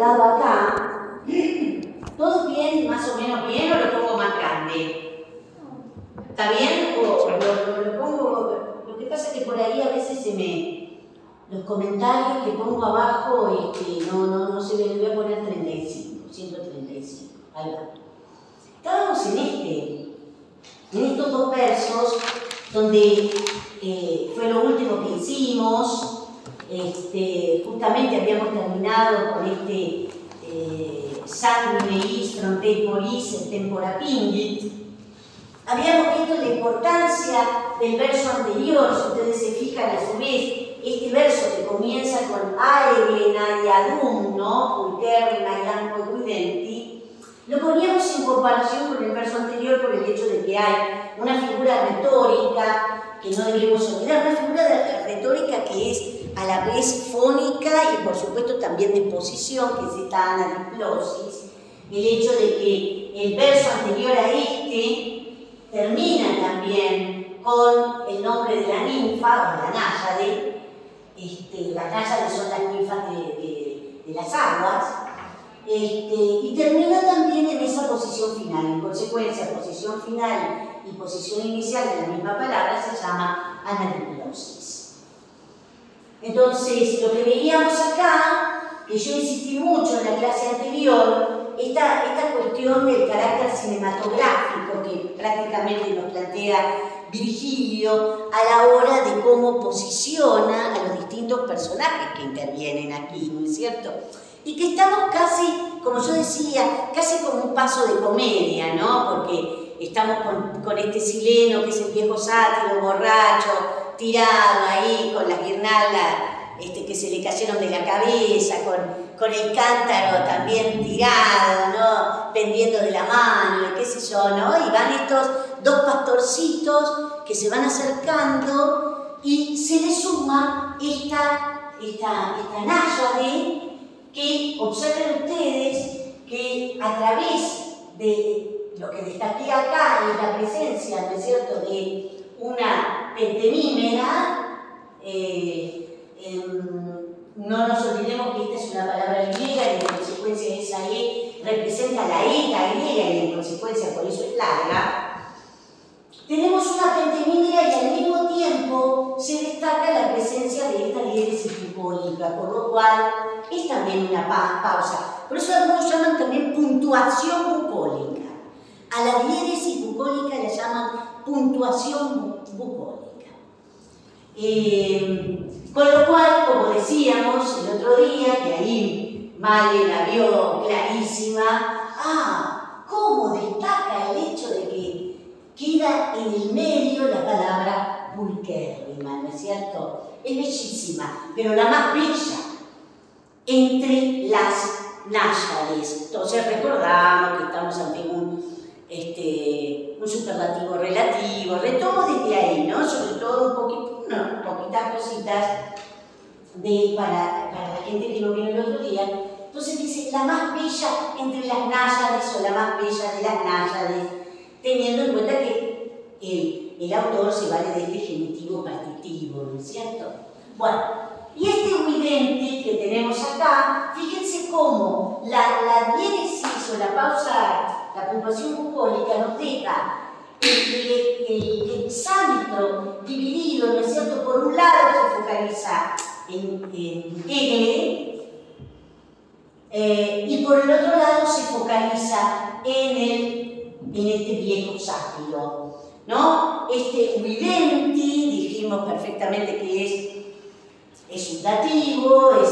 pegado acá, ¿todo bien, más o menos bien, o lo pongo más grande? ¿Está bien? O lo pongo... Lo que pasa es que por ahí a veces se me... Los comentarios que pongo abajo, no se me... Voy a poner 35, 135. Ahí va. Estábamos en estos dos versos, donde fue lo último que hicimos. Justamente habíamos terminado con sanguine is frontemporis tempora pingit. Habíamos visto la importancia del verso anterior. Si ustedes se fijan, a su vez, este verso que comienza con aere naiadum, ¿no? Pulcherri naianco equidenti, lo poníamos en comparación con el verso anterior por el hecho de que hay una figura retórica que no debemos olvidar, una figura retórica que es a la vez fónica y por supuesto también de posición, que es esta anadiplosis. El hecho de que el verso anterior a termina también con el nombre de la ninfa, o la náyade. Las náyades son las ninfas de las aguas. Y termina también en esa posición final. En consecuencia, posición final y posición inicial de la misma palabra se llama anadiplosis. Entonces, lo que veíamos acá, que yo insistí mucho en la clase anterior, esta cuestión del carácter cinematográfico que prácticamente nos plantea Virgilio a la hora de cómo posiciona a los distintos personajes que intervienen aquí, ¿no es cierto? Y que estamos casi, como yo decía, casi como un paso de comedia, ¿no? Porque estamos con este Sileno, que es el viejo sátiro, borracho, tirado ahí, con las guirnaldas que se le cayeron de la cabeza, con el cántaro también tirado, ¿no? Pendiendo de la mano, qué sé yo, ¿no? Y van estos dos pastorcitos que se van acercando y se le suma esta náyade, que observen ustedes que a través de lo que destaqué acá es la presencia, ¿no es cierto?, de una pentemímera. No nos olvidemos que esta es una palabra griega y en consecuencia esa E representa la eta griega y en consecuencia por eso es larga. Tenemos una pentemímera y al mismo tiempo se destaca la presencia de esta diéresis bucólica, por lo cual es también una pausa. Por eso algunos llaman también puntuación bucólica. A la diéresis bucólica la llaman puntuación bucólica. Con lo cual, como decíamos el otro día, que ahí Male la vio clarísima, ¿cómo destaca el hecho de que queda en el medio la palabra pulcherrima, ¿no es cierto? Es bellísima, pero la más bella entre las náyades. Entonces recordamos que estamos ante un superlativo relativo, retomo desde ahí, ¿no? Sobre todo poquitas cositas para la gente que no vino el otro día. Entonces dice, la más bella entre las náyades o la más bella de las náyades, teniendo en cuenta que el autor se vale de este genitivo partitivo, ¿no es cierto? Bueno, y este huidente que tenemos acá, fíjense cómo la diéresis o la pausa, la puntuación bucólica nos deja el hexámetro dividido, ¿no es cierto? Por un lado se focaliza en L, y por el otro lado se focaliza en este viejo sátiro, ¿no? Este huidenti, dijimos perfectamente que es un dativo, es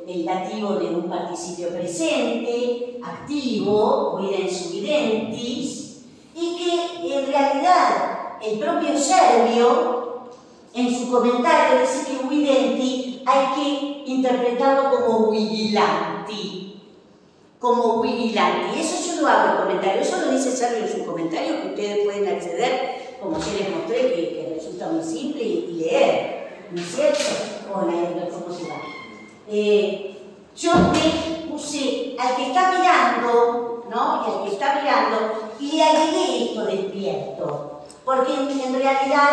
el dativo de un participio presente, activo, huidens huidentis, y que en realidad el propio Servio, en su comentario, dice que huidenti hay que interpretarlo como huigilanti. Como huigilanti. Eso yo lo hago en comentario, eso lo dice Servio en su comentario, que ustedes pueden acceder, como ya les mostré, que resulta muy simple y leer, ¿no es cierto? O leer, ¿cómo se llama? Yo me puse al que está mirando, ¿no? Y al que está mirando, y le agregué esto despierto, porque en realidad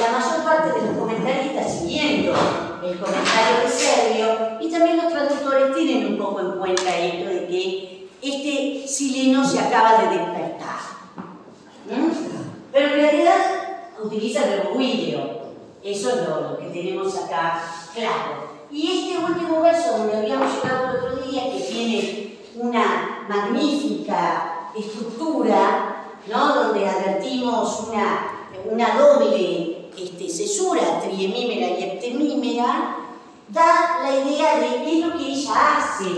la mayor parte de los comentarios está siguiendo el comentario de Servio, y también los traductores tienen un poco en cuenta esto de que este sileno se acaba de despertar. Pero en realidad utiliza el verbo video. Eso es lo que tenemos acá claro. Y este último verso donde habíamos llegado el otro día, que tiene una magnífica estructura, ¿no? Donde advertimos una doble cesura, triemímera y heptemímera, da la idea de qué es lo que ella hace.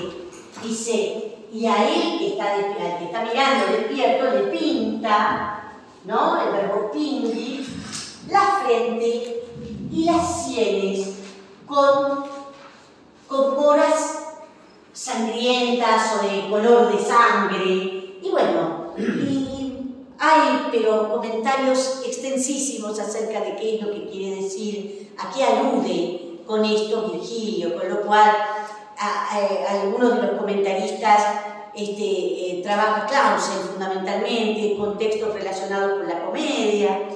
Dice, y a él que está mirando despierto le pinta, ¿no? El verbo pingui, la frente y las sienes con poras sangrientas o de color de sangre. Y bueno, hay pero comentarios extensísimos acerca de qué es lo que quiere decir, a qué alude con esto Virgilio, con lo cual algunos de los comentaristas trabajan Clausen fundamentalmente con textos relacionados con la comedia,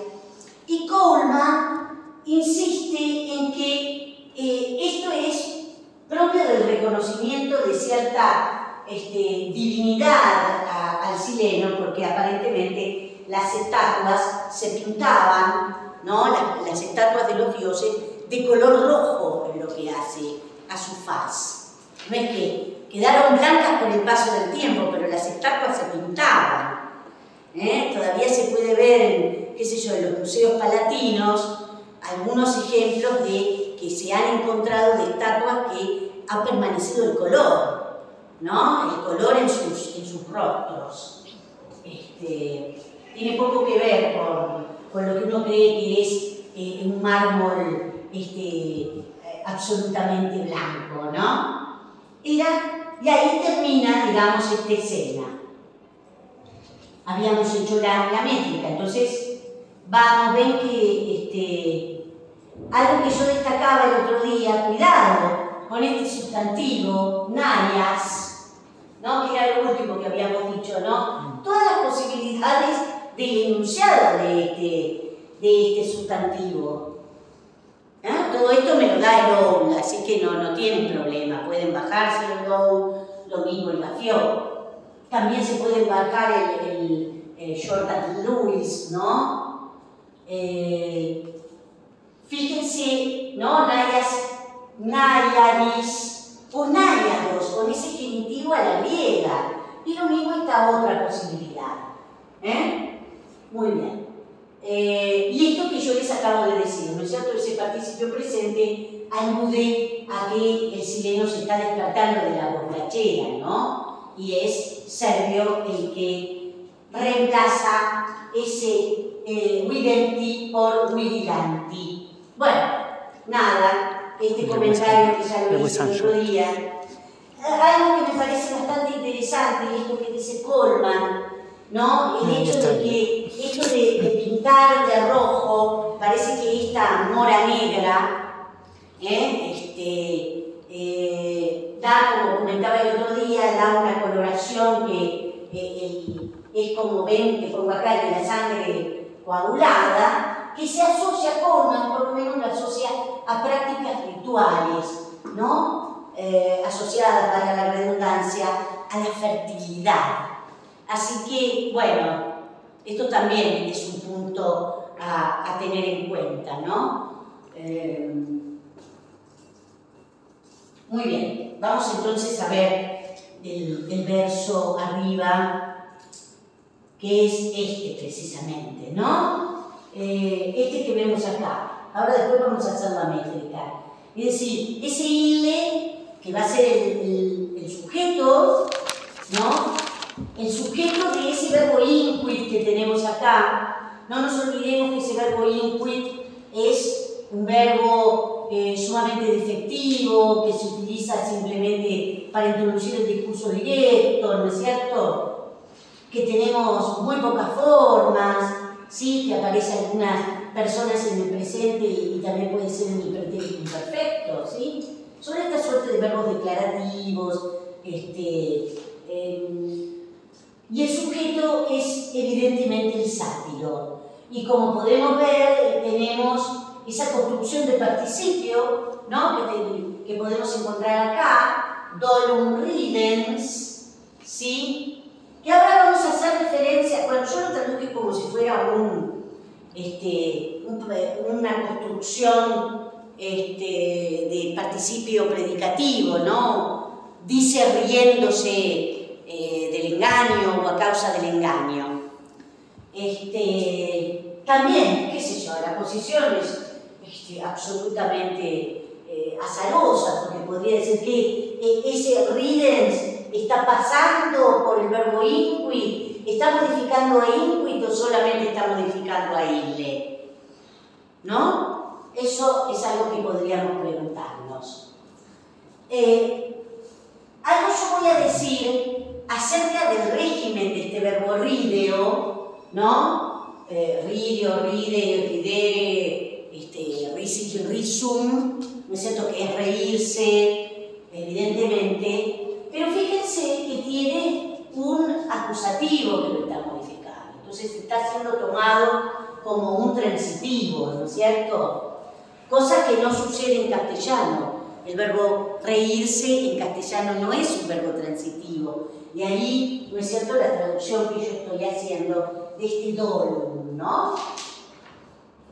y Coleman insiste en que esto es propio del reconocimiento de cierta divinidad al sileno, porque aparentemente las estatuas se pintaban, ¿no? Las estatuas de los dioses de color rojo es lo que hace a su faz. No es que quedaron blancas con el paso del tiempo, pero las estatuas se pintaban. Todavía se puede ver en, qué sé yo, en los museos palatinos algunos ejemplos de que se han encontrado de estatuas que ha permanecido el color, ¿no? El color en sus rostros. Tiene poco que ver con lo que uno cree que es un mármol absolutamente blanco, ¿no? Y ahí termina, digamos, esta escena. Habíamos hecho la métrica, entonces ven que algo que yo destacaba el otro día, cuidado con este sustantivo, naias, ¿no? Que era lo último que habíamos dicho, ¿no? Todas las posibilidades del enunciado de este sustantivo. Todo esto me lo da el OUL, así que no tienen problema, pueden bajarse el OUL, lo mismo el Mafiot. También se puede bajar el Jordan Lewis, ¿no? Fíjense, ¿no? Náyadis o náyados, con ese genitivo a la griega. Y lo mismo esta otra posibilidad. Muy bien. Y esto que yo les acabo de decir, ¿no es cierto? Ese participio presente alude a que el sileno se está despertando de la borrachera, ¿no? Y es Servio el que reemplaza ese videnti por vigilanti. Bueno, nada, este comentario que ya lo hice el otro día. Algo que me parece bastante interesante es esto que dice Coleman, ¿no? El hecho de que esto de pintar de rojo, parece que esta mora negra, da, como comentaba el otro día, da una coloración que es como ven que pongo acá, de la sangre coagulada, que se asocia por lo menos lo asocia a prácticas rituales, ¿no? Asociadas, para la redundancia, a la fertilidad. Así que, bueno, esto también es un punto a tener en cuenta, ¿no? Muy bien, vamos entonces a ver el verso arriba, que es este precisamente, ¿no? Este que vemos acá. Ahora después vamos a hacer la métrica. Es decir, ese ile, que va a ser el sujeto, ¿no? El sujeto de ese verbo inquit que tenemos acá. No nos olvidemos que ese verbo inquit es un verbo sumamente defectivo, que se utiliza simplemente para introducir el discurso directo, ¿no es cierto? Que tenemos muy pocas formas, ¿sí? Que aparecen algunas personas en el presente y también puede ser en el pretérito imperfecto, ¿sí? Son esta suerte de verbos declarativos, y el sujeto es evidentemente el sátiro. Y como podemos ver, tenemos esa construcción de participio, ¿no? que podemos encontrar acá, dolum ridens, ¿sí? Que ahora vamos a hacer referencia, bueno, yo lo traduje como si fuera una construcción de participio predicativo, ¿no? Dice riéndose del engaño o a causa del engaño. También, qué sé yo, la posición es absolutamente azarosa, porque podría decir que ese ridens está pasando por el verbo inquit, está modificando a inquit o solamente está modificando a ille, ¿no? Eso es algo que podríamos preguntarnos. Algo yo voy a decir acerca del régimen de este verbo rideo, ¿no? Rideo, ride, ridere, risic, risum, ¿no es cierto? Que es reírse, evidentemente, pero fíjense que tiene un acusativo que lo está modificando, entonces está siendo tomado como un transitivo, ¿no es cierto? Cosa que no sucede en castellano. El verbo reírse en castellano no es un verbo transitivo. Y ahí, ¿no es cierto?, la traducción que yo estoy haciendo de este dolum, ¿no?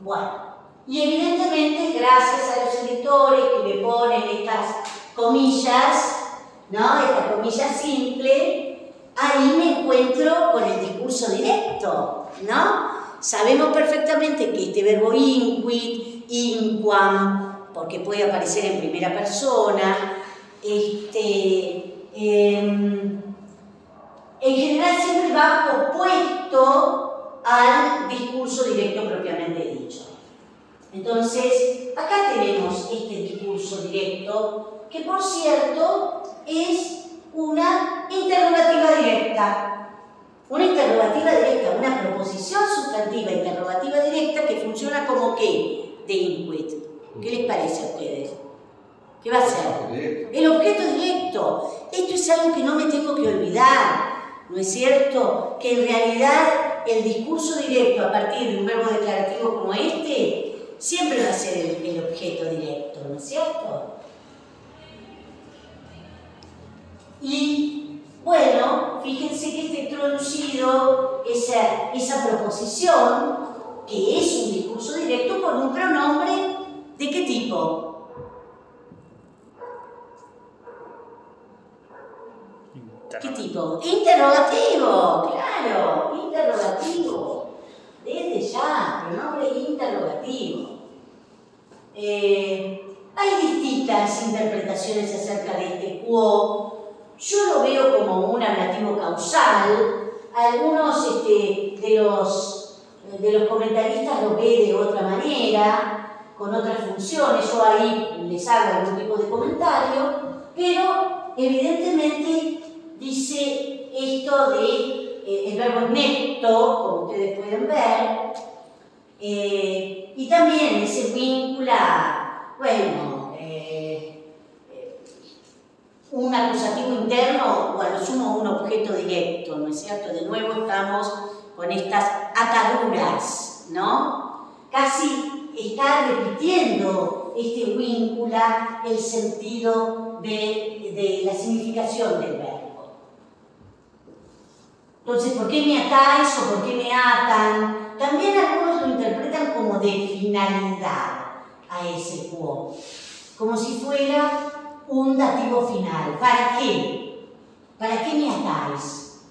Bueno, y evidentemente, gracias a los editores que me ponen estas comillas, ¿no? Esta comilla simple, ahí me encuentro con el discurso directo, ¿no? Sabemos perfectamente que este verbo inquit, inquam, porque puede aparecer en primera persona, en general siempre va opuesto al discurso directo propiamente dicho. Entonces, acá tenemos este discurso directo, que por cierto es una interrogativa directa. Una interrogativa directa, una proposición sustantiva interrogativa directa que funciona como ¿qué? De inquit. ¿Qué les parece a ustedes? ¿Qué va a ser? El objeto directo. Esto es algo que no me tengo que olvidar, ¿no es cierto? Que en realidad el discurso directo a partir de un verbo declarativo como este siempre va a ser el objeto directo, ¿no es cierto? Y bueno, fíjense que está introducido esa proposición, que es un discurso directo, con un pronombre ¿de qué tipo? ¿Qué tipo? Interrogativo, claro, interrogativo. Desde ya, pronombre interrogativo. Hay distintas interpretaciones acerca de este quo. Yo lo veo como un ablativo causal. Algunos de los comentaristas lo ven de otra manera, con otras funciones. Yo ahí les hago algún tipo de comentario, pero evidentemente dice esto de el verbo necto, como ustedes pueden ver, y también se vincula, bueno, un acusativo interno o a lo sumo un objeto directo, ¿no es cierto? De nuevo estamos con estas ataduras, ¿no? Casi está repitiendo este víncula el sentido de la significación del verbo. Entonces, ¿por qué me atáis o por qué me atan? También algunos lo interpretan como de finalidad a ese quo, como si fuera un dativo final. ¿Para qué? ¿Para qué me atáis?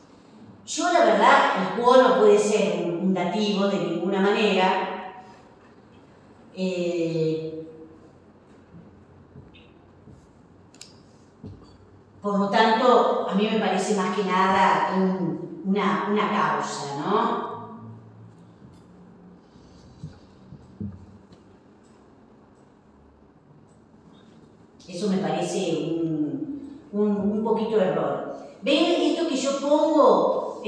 Yo, la verdad, el quo no puede ser un dativo de ninguna manera. Por lo tanto, a mí me parece más que nada una causa, ¿no? Eso me parece un poquito de error. ¿Ven esto que yo pongo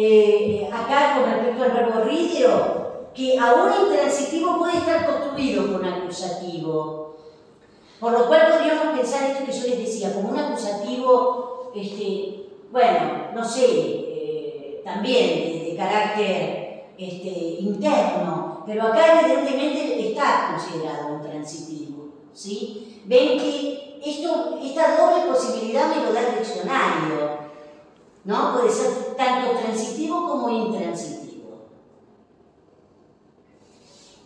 acá con respecto al verbo rideo? Que ahora intransitivo puede estar construido con acusativo. Por lo cual podríamos pensar esto que yo les decía, como un acusativo, bueno, no sé, también de carácter interno, pero acá evidentemente está considerado un transitivo, ¿sí? Ven que esta doble posibilidad me lo da el diccionario, ¿no? Puede ser tanto transitivo como intransitivo.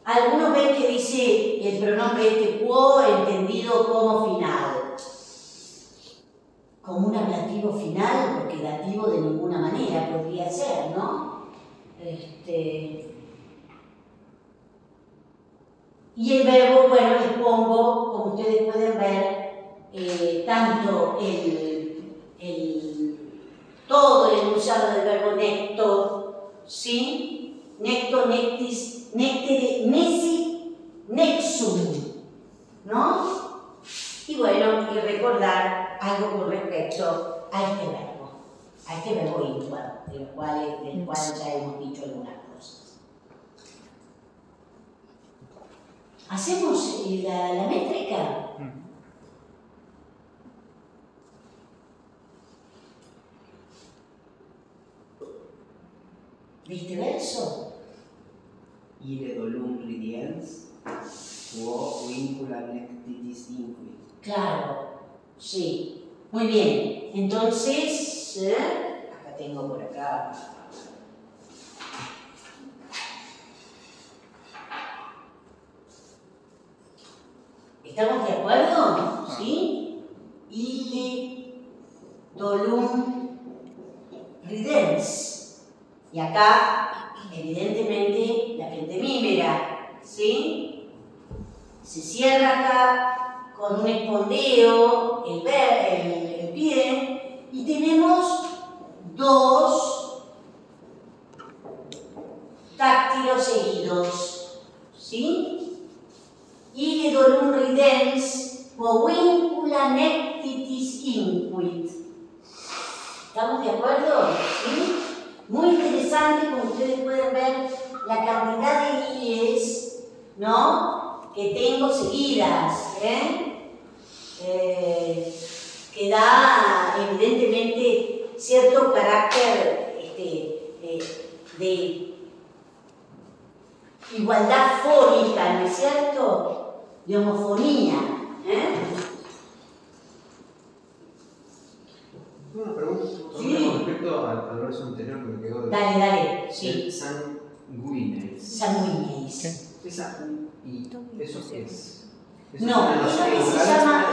Algunos ven que dice el pronombre este quo entendido como final, como un ablativo final, porque dativo de ninguna manera podría ser, ¿no? Y el verbo, bueno, les pongo, como ustedes pueden ver, tanto todo el enunciado del verbo necto, ¿sí? Necto, nectis, nectere, neci, nexum, ¿no? Y bueno, y recordar algo con respecto a este verbo intuar, del cual ya hemos dicho algunas cosas. ¿Hacemos la métrica? ¿De este verso? Ire dolum ridiens, quo vincula nectitis inquit. Claro, sí. Muy bien. Entonces, acá tengo por acá. ¿Estamos de acuerdo? ¿Sí? Ille dolum ridens. Y acá, evidentemente, la gente mímera, ¿sí? Se cierra acá con un espondeo, el pie, y tenemos dos táctilos seguidos, ¿sí? Ille dolum ridens, quo vincula nectitis inquit. ¿Estamos de acuerdo? ¿Sí? Muy interesante, como ustedes pueden ver, la cantidad de ies, ¿no?, que tengo seguidas, que da evidentemente cierto carácter de igualdad fónica, ¿no es cierto?, de homofonía. Una pregunta Sí. con respecto al verso anterior que me quedó de... Dale, sí. Sanguineis. Sanguineis. Esa U y ¿eso qué es? No, eso que se llama,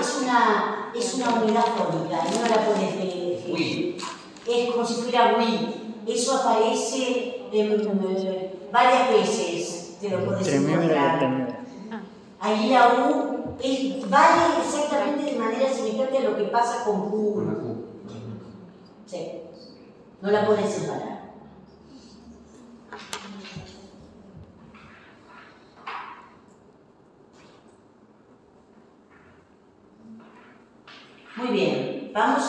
es una unidad fónica, no la puedes ver. Es como si fuera Wii. Eso aparece varias veces, te lo puedes encontrar. Ahí la U vale exactamente de manera semejante a lo que pasa con Q. Con la Q. Sí, no la puedes separar. Muy bien, vamos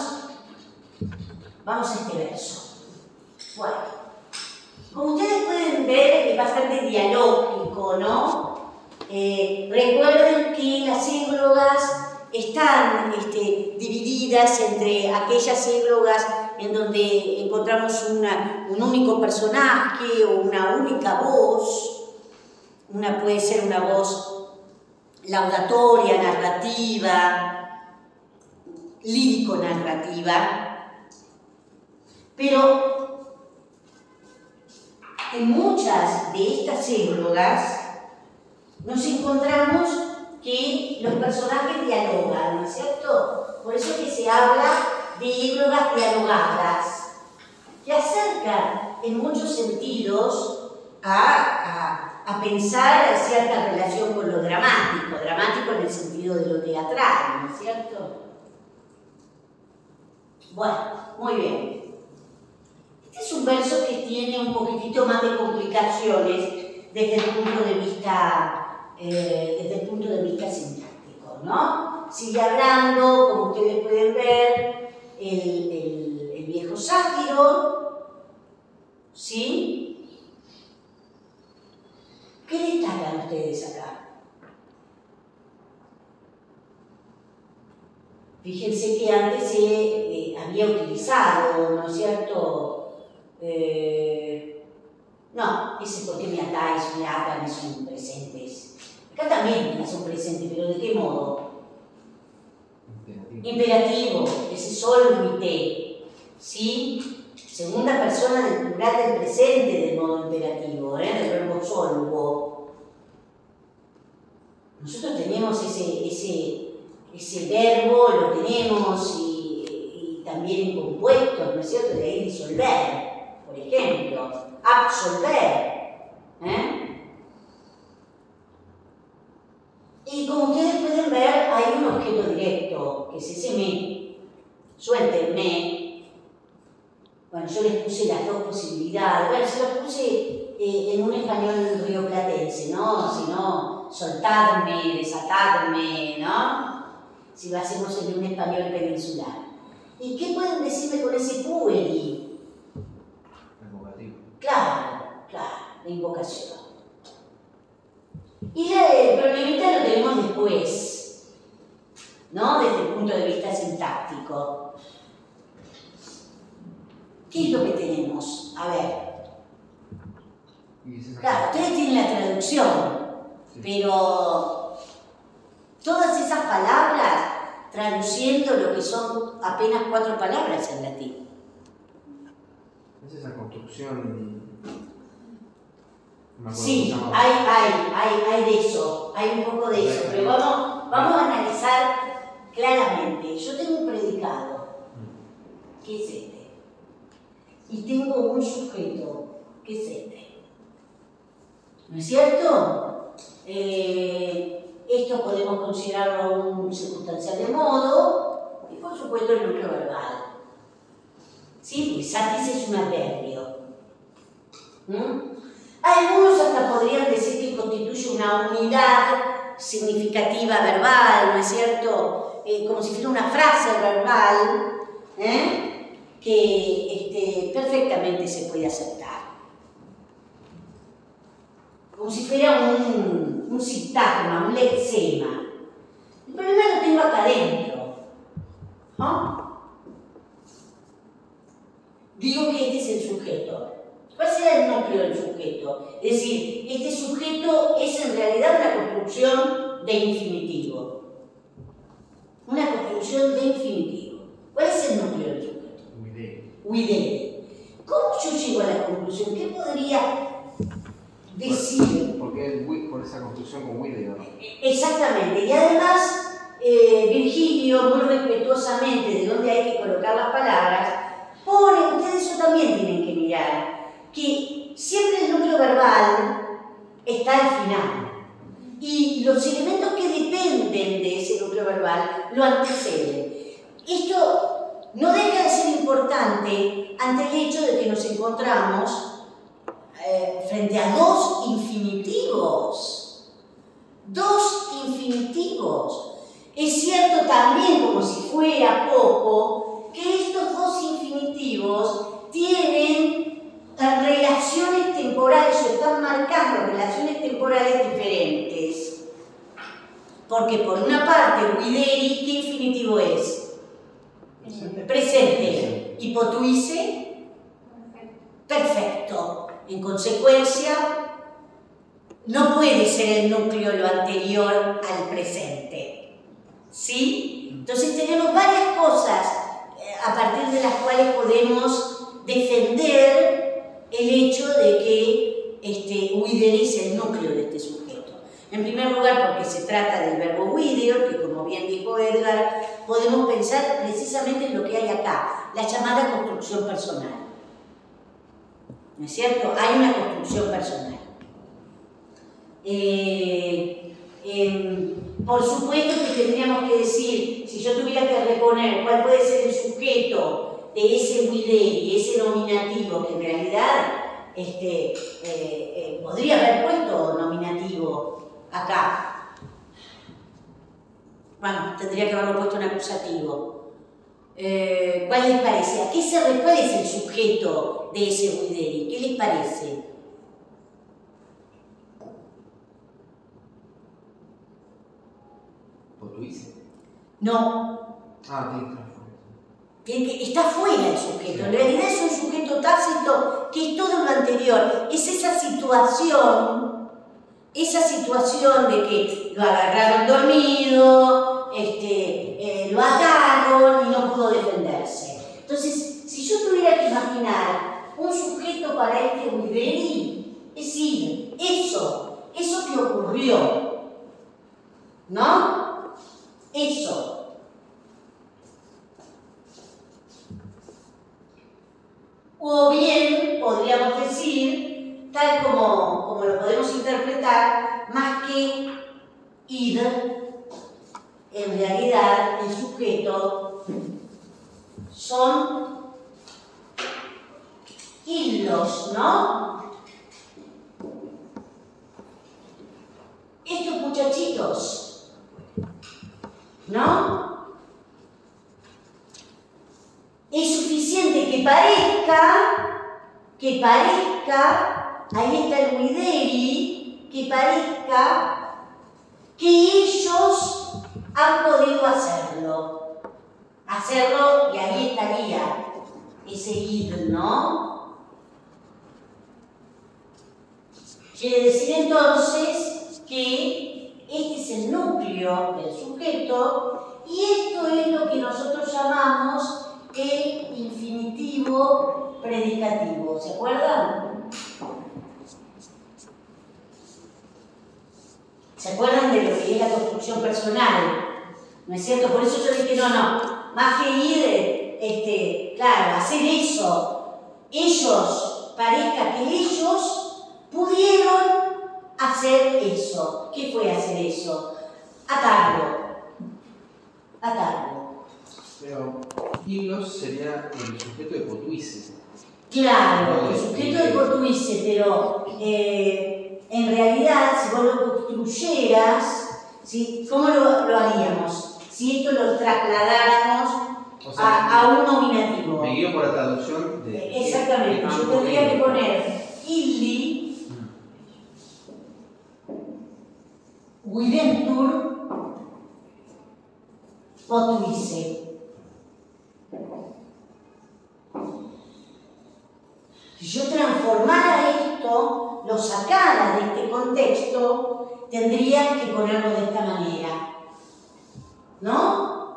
a este verso. Bueno, como ustedes pueden ver, es bastante dialógico, ¿no? Recuerden que las églogas están divididas entre aquellas églogas en donde encontramos un único personaje o una única voz. Puede ser una voz laudatoria, narrativa, lírico-narrativa, pero en muchas de estas églogas nos encontramos que los personajes dialogan, ¿no es cierto? Por eso que se habla de églogas dialogadas, que acercan en muchos sentidos a pensar cierta relación con lo dramático en el sentido de lo teatral, ¿no es cierto? Bueno, muy bien. Este es un verso que tiene un poquitito más de complicaciones desde el punto de vista sintáctico, ¿no? Sigue hablando, como ustedes pueden ver, el viejo sátiro, ¿sí? ¿Qué destacan ustedes acá? Fíjense que antes se había utilizado, ¿no es cierto? No, Ese por qué me atáis, me atan, son presentes. Acá también son presentes, pero ¿de qué modo? Imperativo, ese solvite, ¿sí? Segunda persona del plural del presente del modo imperativo, del verbo solvo. Nosotros tenemos ese verbo, lo tenemos y también en compuestos, ¿no es cierto? De ahí disolver, por ejemplo, absolver. Y como ustedes pueden ver, hay un objeto directo, que es ese me. Suéltenme. Bueno, yo les puse las dos posibilidades. Bueno, se los puse en un español rioplatense, ¿no? Si no, soltadme, desatadme, ¿no? Si lo hacemos en un español peninsular. ¿Y qué pueden decirme con ese pueri? Invocativo. Claro, la invocación. Y el problemita lo tenemos después, ¿no? Desde el punto de vista sintáctico. ¿Qué es lo que tenemos? A ver. Claro, ustedes tienen la traducción, sí, pero todas esas palabras, traduciendo lo que son apenas 4 palabras en latín. Es esa construcción. Sí, hay de eso, hay un poco de eso, pero vamos a analizar claramente. Yo tengo un predicado, que es este, y tengo un sujeto, que es este. ¿No es cierto? Esto podemos considerarlo un circunstancial de modo, y por supuesto el núcleo verbal. ¿Sí? Satis es un adverbio. Algunos hasta podrían decir que constituye una unidad significativa verbal, ¿no es cierto? Como si fuera una frase verbal, que perfectamente se puede aceptar. Como si fuera un sintagma, un lexema. El problema lo tengo acá adentro. Digo que este es el sujeto. ¿Cuál será el núcleo del sujeto? Es decir, este sujeto es en realidad una construcción de infinitivo. Una construcción de infinitivo. ¿Cuál es el núcleo del sujeto? Videre. ¿Cómo yo llego a la conclusión? ¿Qué podría decir? Porque por esa construcción con videre. Exactamente. Y además, Virgilio, muy respetuosamente de dónde hay que colocar las palabras, pone, ustedes eso también tienen que mirar, que siempre el núcleo verbal está al final y los elementos que dependen de ese núcleo verbal lo anteceden. Esto no deja de ser importante ante el hecho de que nos encontramos frente a dos infinitivos. Dos infinitivos. Es cierto también, como si fuera poco, que estos dos infinitivos tienen relaciones temporales o están marcando relaciones temporales diferentes. Porque por una parte, videri, ¿qué infinitivo es? Presente. Hipotuise, perfecto. En consecuencia, no puede ser el núcleo lo anterior al presente. ¿Sí? Entonces tenemos varias cosas a partir de las cuales podemos defender el hecho de que videre es el núcleo de este sujeto. En primer lugar, porque se trata del verbo video, que como bien dijo Edgar, podemos pensar precisamente en lo que hay acá, la llamada construcción personal. ¿No es cierto? Hay una construcción personal. Por supuesto que tendríamos que decir, si yo tuviera que reponer cuál puede ser el sujeto de ese videre, ese nominativo, que en realidad podría haber puesto nominativo acá. Bueno, tendría que haberlo puesto en acusativo. ¿Cuál les parece? ¿Cuál es el sujeto de ese videre? ¿Qué les parece? ¿Potuise? No. Tiene que estar fuera. Está fuera el sujeto. En realidad es un sujeto tácito que es todo lo anterior, es esa situación de que lo agarraron dormido, lo ataron y no pudo defenderse. Entonces, si yo tuviera que imaginar un sujeto para este Guideri, es decir, eso que ocurrió, ¿no? Eso. O bien podríamos decir, tal como lo podemos interpretar, más que id, en realidad el sujeto son hilos, ¿no? Estos muchachitos, ¿no? Es suficiente que parezca, ahí está el Guideri, que parezca que ellos han podido hacerlo, y ahí estaría ese id, ¿no? Quiere decir entonces que este es el núcleo del sujeto y esto es lo que nosotros llamamos el infinitivo predicativo. ¿Se acuerdan? ¿Se acuerdan de lo que es la construcción personal? ¿No es cierto? Por eso yo dije, no, más que ir, claro, hacer eso, ellos, parezca que ellos pudieron hacer eso. ¿Qué fue hacer eso? Atarlo. Pero hilos sería el sujeto de Potuisse. Claro, el sujeto de Potuisse, pero en realidad, si vos lo construyeras, ¿sí? ¿Cómo lo haríamos? Si esto lo trasladáramos a un nominativo. Me guío por la traducción de... Exactamente, yo tendría que poner illi, Guidentur, Potuisse. Si yo transformara esto, lo sacara de este contexto, tendría que ponerlo de esta manera, ¿no?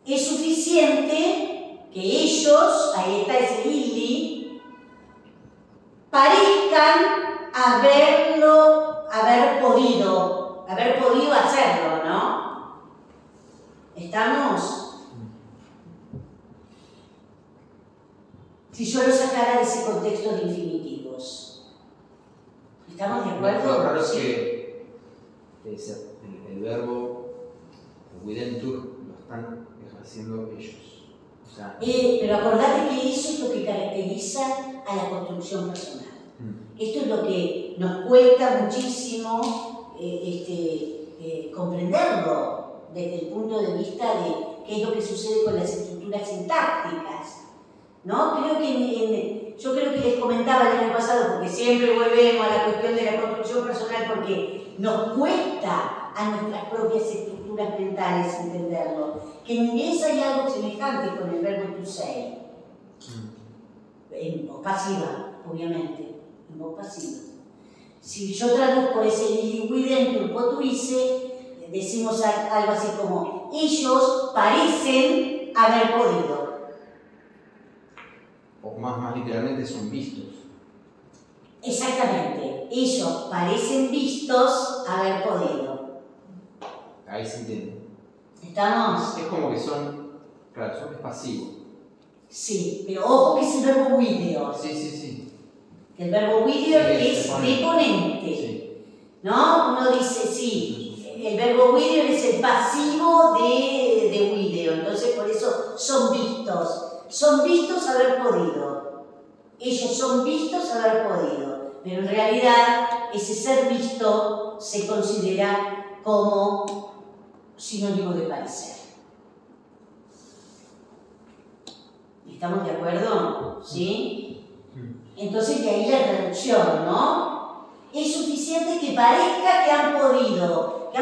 Es suficiente que ellos, ahí está ese illi, parezcan haber podido hacerlo, ¿no? ¿Estamos? Si yo lo sacara de ese contexto de infinitivos. ¿Estamos de acuerdo? Lo raro es que el verbo Guidentur lo están ejerciendo ellos. O sea, pero acordate que eso es lo que caracteriza a la construcción personal. Esto es lo que nos cuesta muchísimo comprenderlo desde el punto de vista de qué es lo que sucede con las estructuras sintácticas, ¿no? Yo creo que les comentaba el año pasado, porque siempre volvemos a la cuestión de la construcción personal, porque nos cuesta a nuestras propias estructuras mentales entenderlo, que en inglés hay algo semejante con el verbo to say, en voz pasiva, obviamente, en voz pasiva. Si yo traduzco ese Guidentur Potuisse, decimos algo así como ellos parecen haber podido. O más literalmente son vistos. Exactamente, ellos parecen vistos haber podido. Ahí se entiende. ¿Estamos? Es como que son, claro, son pasivos. Sí, pero ojo que es el verbo video. Sí. El verbo video es deponente. Deponente. Sí. ¿No? Uno dice, sí, el verbo video es el pasivo de video, entonces por eso son vistos. Son vistos haber podido. Ellos son vistos haber podido. Pero en realidad ese ser visto se considera como sinónimo de parecer. ¿Estamos de acuerdo? ¿Sí? Entonces de ahí la traducción, ¿no? Es suficiente que parezca que han podido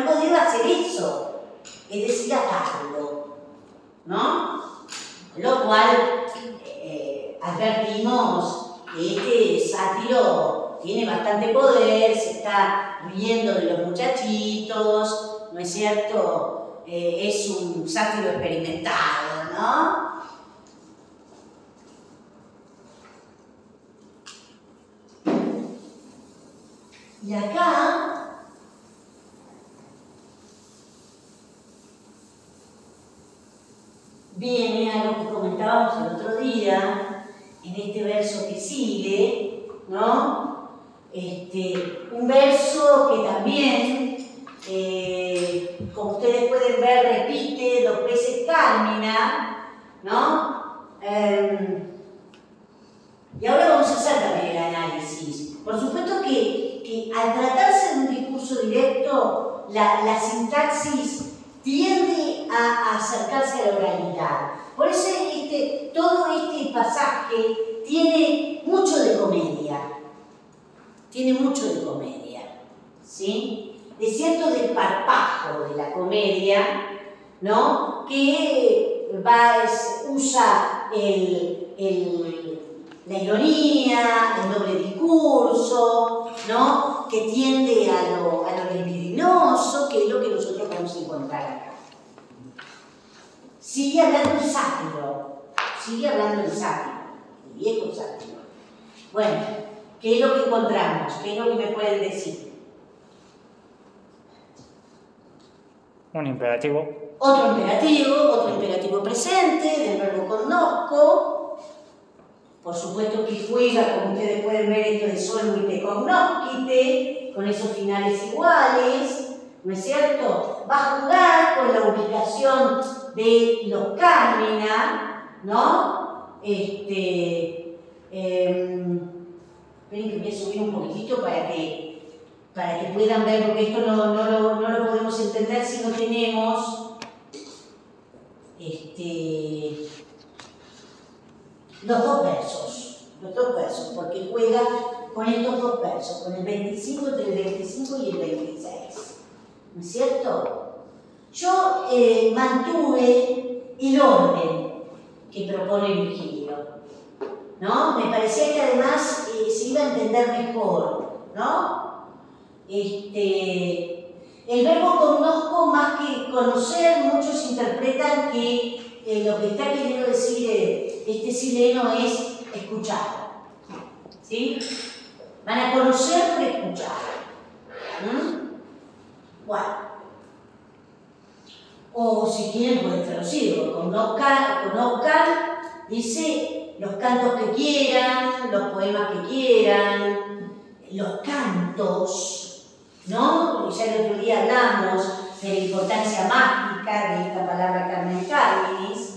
hacer eso, es decir, atarlo, ¿no? Lo cual advertimos que este sátiro tiene bastante poder, se está riendo de los muchachitos, ¿no es cierto? Es un sátiro experimentado, ¿no? Y acá viene algo que comentábamos el otro día, en este verso que sigue, ¿no? Un verso que también, como ustedes pueden ver, repite 2 veces Carmina, ¿no? Y ahora vamos a hacer también el análisis. Por supuesto que al tratarse de un discurso directo, la sintaxis tiende a acercarse a la oralidad. Por eso todo este pasaje tiene mucho de comedia. Tiene mucho de comedia, ¿sí? De cierto desparpajo de la comedia, ¿no? Que usa la ironía, el doble discurso, ¿no? Que tiende a lo libidinoso, que es lo que nosotros vamos a encontrar acá. Sigue hablando el sátiro, el viejo sátiro. Bueno, ¿qué es lo que encontramos? ¿Qué es lo que me pueden decir? Un imperativo. Otro imperativo presente, del verbo conozco. Por supuesto que juega, como ustedes pueden ver, esto de solvite cognoscite, con esos finales iguales, ¿no es cierto? Va a jugar con la ubicación de los Carmina, ¿no? Esperen que voy a subir un poquitito para que puedan ver, porque esto no lo podemos entender si no tenemos los dos versos, porque juega con estos 2 versos, con el 25, entre el 25 y el 26, ¿no es cierto? Yo mantuve el orden que propone Virgilio, ¿no? Me parecía que además se iba a entender mejor, ¿no? El verbo conozco, más que conocer, muchos interpretan que lo que está queriendo decir este sileno es escuchar, ¿sí? Van a conocer por escuchar. Bueno. O si quieren pueden traducirlo. Conozcan dice los cantos que quieran, los poemas que quieran, los cantos, ¿no? Ya el otro día hablamos de la importancia mágica de esta palabra Carmen Carminis.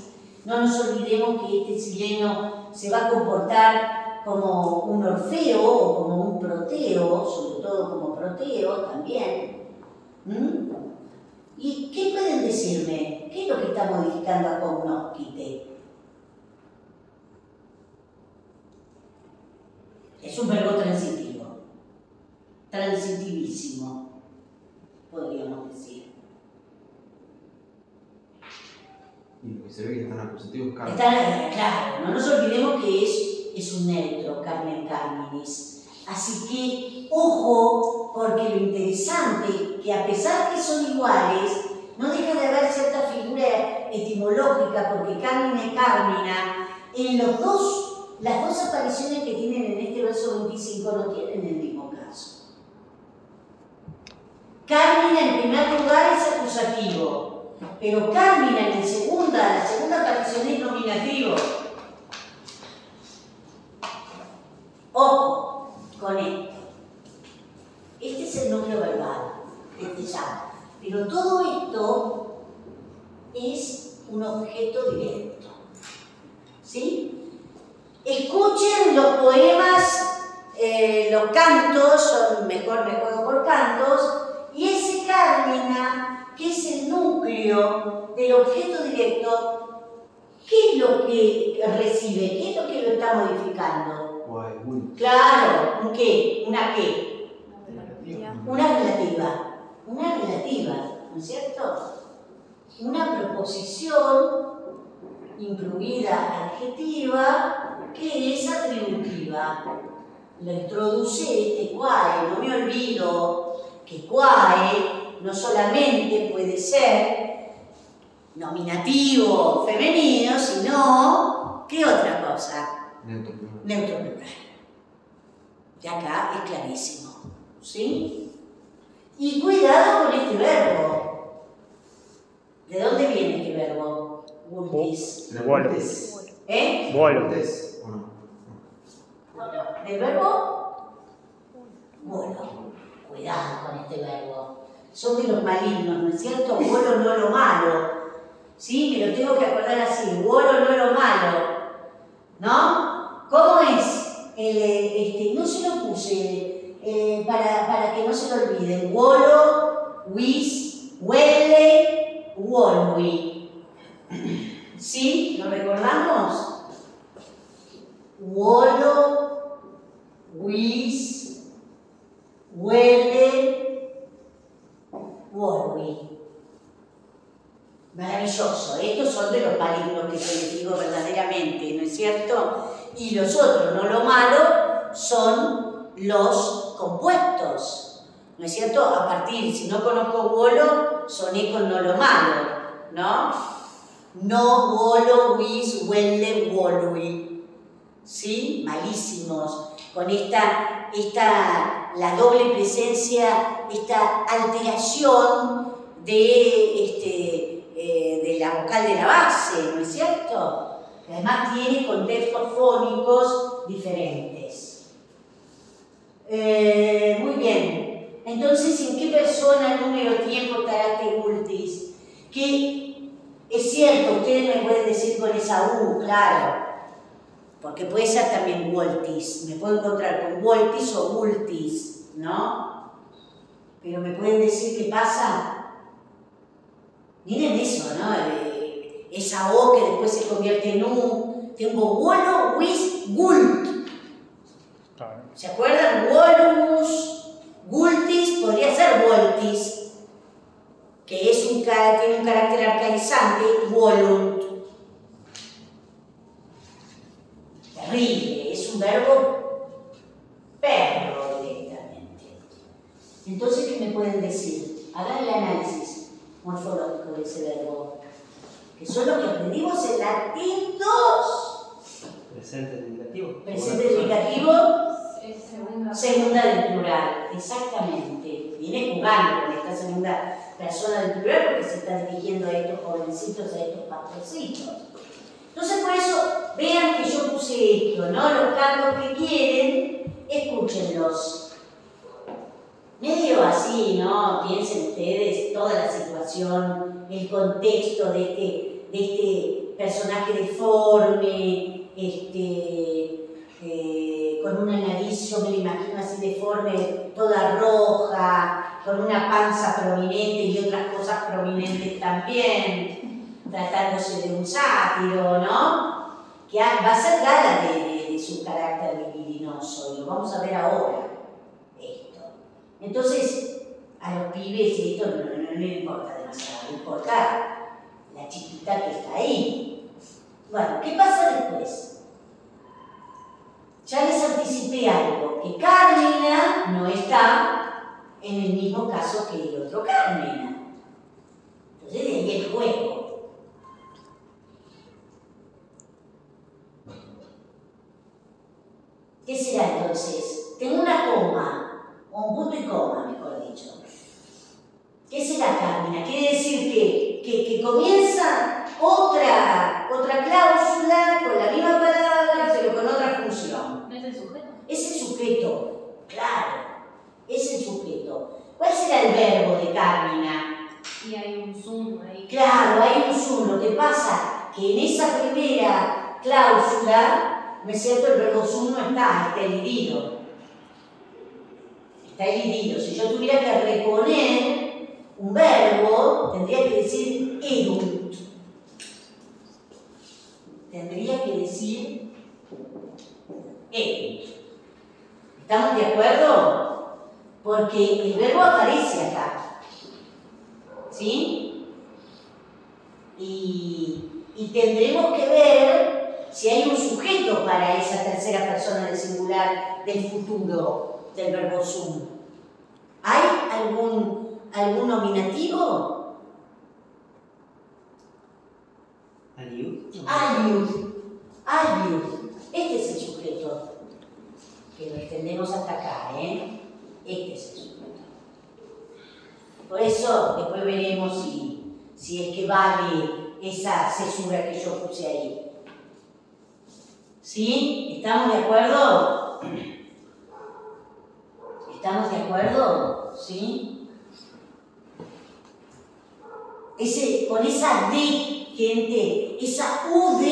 No nos olvidemos que este sileno se va a comportar como un Orfeo o como un Proteo, sobre todo como Proteo también. ¿Y qué pueden decirme? ¿Qué es lo que está modificando a cognoscite? Es un verbo transitivo, transitivísimo, podríamos decir. Y lo que se ve que están acusativos, Carmen. Claro, no nos olvidemos que es un neutro, Carmen Carminis. Así que, ojo, porque lo interesante, que a pesar que son iguales, no deja de haber cierta figura etimológica, porque Carmine, Carmina, en las dos apariciones que tienen en este verso 25 no tienen el mismo caso. Carmina en primer lugar es acusativo, pero Carmina en la segunda aparición es nominativo. Ojo con esto. Este es el núcleo verbal, ya. Pero todo esto es un objeto directo. ¿Sí? Escuchen los poemas, los cantos, son mejor me juego por cantos, y ese Carmina, que es el núcleo del objeto directo, ¿qué es lo que recibe? ¿Qué es lo que lo está modificando? Claro, ¿un qué? ¿Una qué? Una relativa, ¿no es cierto? Una proposición incluida adjetiva que es atributiva. arriba, lo introduce este quae. No me olvido que quae no solamente puede ser nominativo femenino, sino, ¿qué otra cosa? Neutro plural. Neutro plural. Y acá es clarísimo, ¿sí? Y cuidado con este verbo. ¿De dónde viene este verbo? Vultis. Vultis. ¿Eh? Vuelo. Vultis, ¿o no? ¿Del verbo? Bueno, cuidado con este verbo. Son de los malignos, ¿no es cierto? Vuelo no lo malo. ¿Sí? Me lo tengo que acordar así. Vuelo no lo malo. ¿No? ¿Cómo es? No se lo puse para que no se lo olviden. Wolo, wis, huele, wolwi. ¿Sí? ¿Lo recordamos? Wolo, wis, huele, wolwi. Maravilloso. Estos son de los malignos que se les digo verdaderamente, ¿no es cierto? Y los otros, no lo malo, son los compuestos, ¿no es cierto? A partir, si no conozco wolo, soné con no lo malo, ¿no? No, wolo, wis, huele, wolwi. ¿Sí? Malísimos. Con la doble presencia, esta alteración de la vocal de la base, ¿no es cierto? Que además tiene contextos fónicos diferentes. Muy bien. Entonces, ¿en qué persona, número, tiempo, carácter, vultis? Que es cierto, ustedes me pueden decir con esa U, claro, porque puede ser también voltis. Me puedo encontrar con voltis o vultis, ¿no? Pero me pueden decir qué pasa. Miren eso, ¿no? Esa O que después se convierte en U. Tengo wolo, wis, gult. ¿Se acuerdan? Wolus, gultis, podría ser voltis, que tiene un carácter arcaizante, volunt. Terrible, es un verbo perro directamente. Entonces, ¿qué me pueden decir? Hagan el análisis morfológico de ese verbo, que son los que aprendimos en latín 2. Presente indicativo. Presente indicativo, segunda del plural, exactamente. Viene jugando con esta segunda persona del plural porque se está dirigiendo a estos jovencitos, a estos pastorcitos. Entonces, por eso, vean que yo puse esto, ¿no? Los cargos que quieren, escúchenlos. Medio así, ¿no? Piensen ustedes toda la situación, el contexto de este personaje deforme, con una nariz, yo me la imagino así deforme, toda roja, con una panza prominente y otras cosas prominentes también, tratándose de un sátiro, ¿no? Que va a ser gala de su carácter libidinoso, y lo vamos a ver ahora. Entonces, a los pibes esto no le importa demasiado, le importa la chiquita que está ahí. Bueno, ¿qué pasa después? Ya les anticipé algo, que Carmina no está en el mismo caso que el otro Carmina. Entonces, de ahí el juego. ¿Qué será entonces? Tengo una coma. O un punto y coma, mejor dicho. ¿Qué será Carmina? Quiere decir que comienza otra cláusula con la misma palabra, pero con otra función. ¿No es el sujeto? Es el sujeto, claro. Es el sujeto. ¿Cuál será el verbo de Carmina? Y hay un zoom ahí. Claro, hay un zoom. Lo que pasa que en esa primera cláusula, ¿no es cierto? El verbo zoom no está elidido. Está elidido. Si yo tuviera que reponer un verbo, tendría que decir erunt. Tendría que decir erunt. ¿Estamos de acuerdo? Porque el verbo aparece acá. ¿Sí? Y tendremos que ver si hay un sujeto para esa tercera persona del singular del futuro del verbo sum. ¿Hay algún nominativo? Ayud. Este es el sujeto. Que lo extendemos hasta acá, ¿eh? Este es el sujeto. Por eso después veremos si es que vale esa cesura que yo puse ahí. ¿Sí? ¿Estamos de acuerdo? ¿Estamos de acuerdo? ¿Sí? Con esa D, gente, esa UD,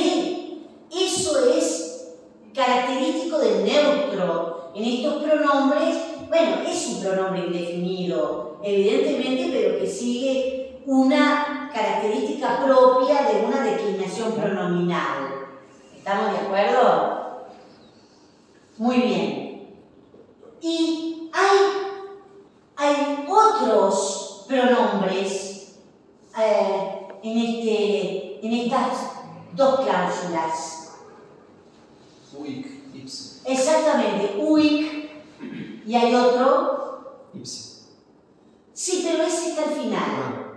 eso es característico del neutro. En estos pronombres, bueno, es un pronombre indefinido, evidentemente, pero que sigue una característica propia de una declinación pronominal. ¿Estamos de acuerdo? Muy bien. Y hay otros pronombres en estas dos cláusulas. Uic, ipse. Exactamente, uic, y hay otro. Ipse. Sí, pero ese está al final.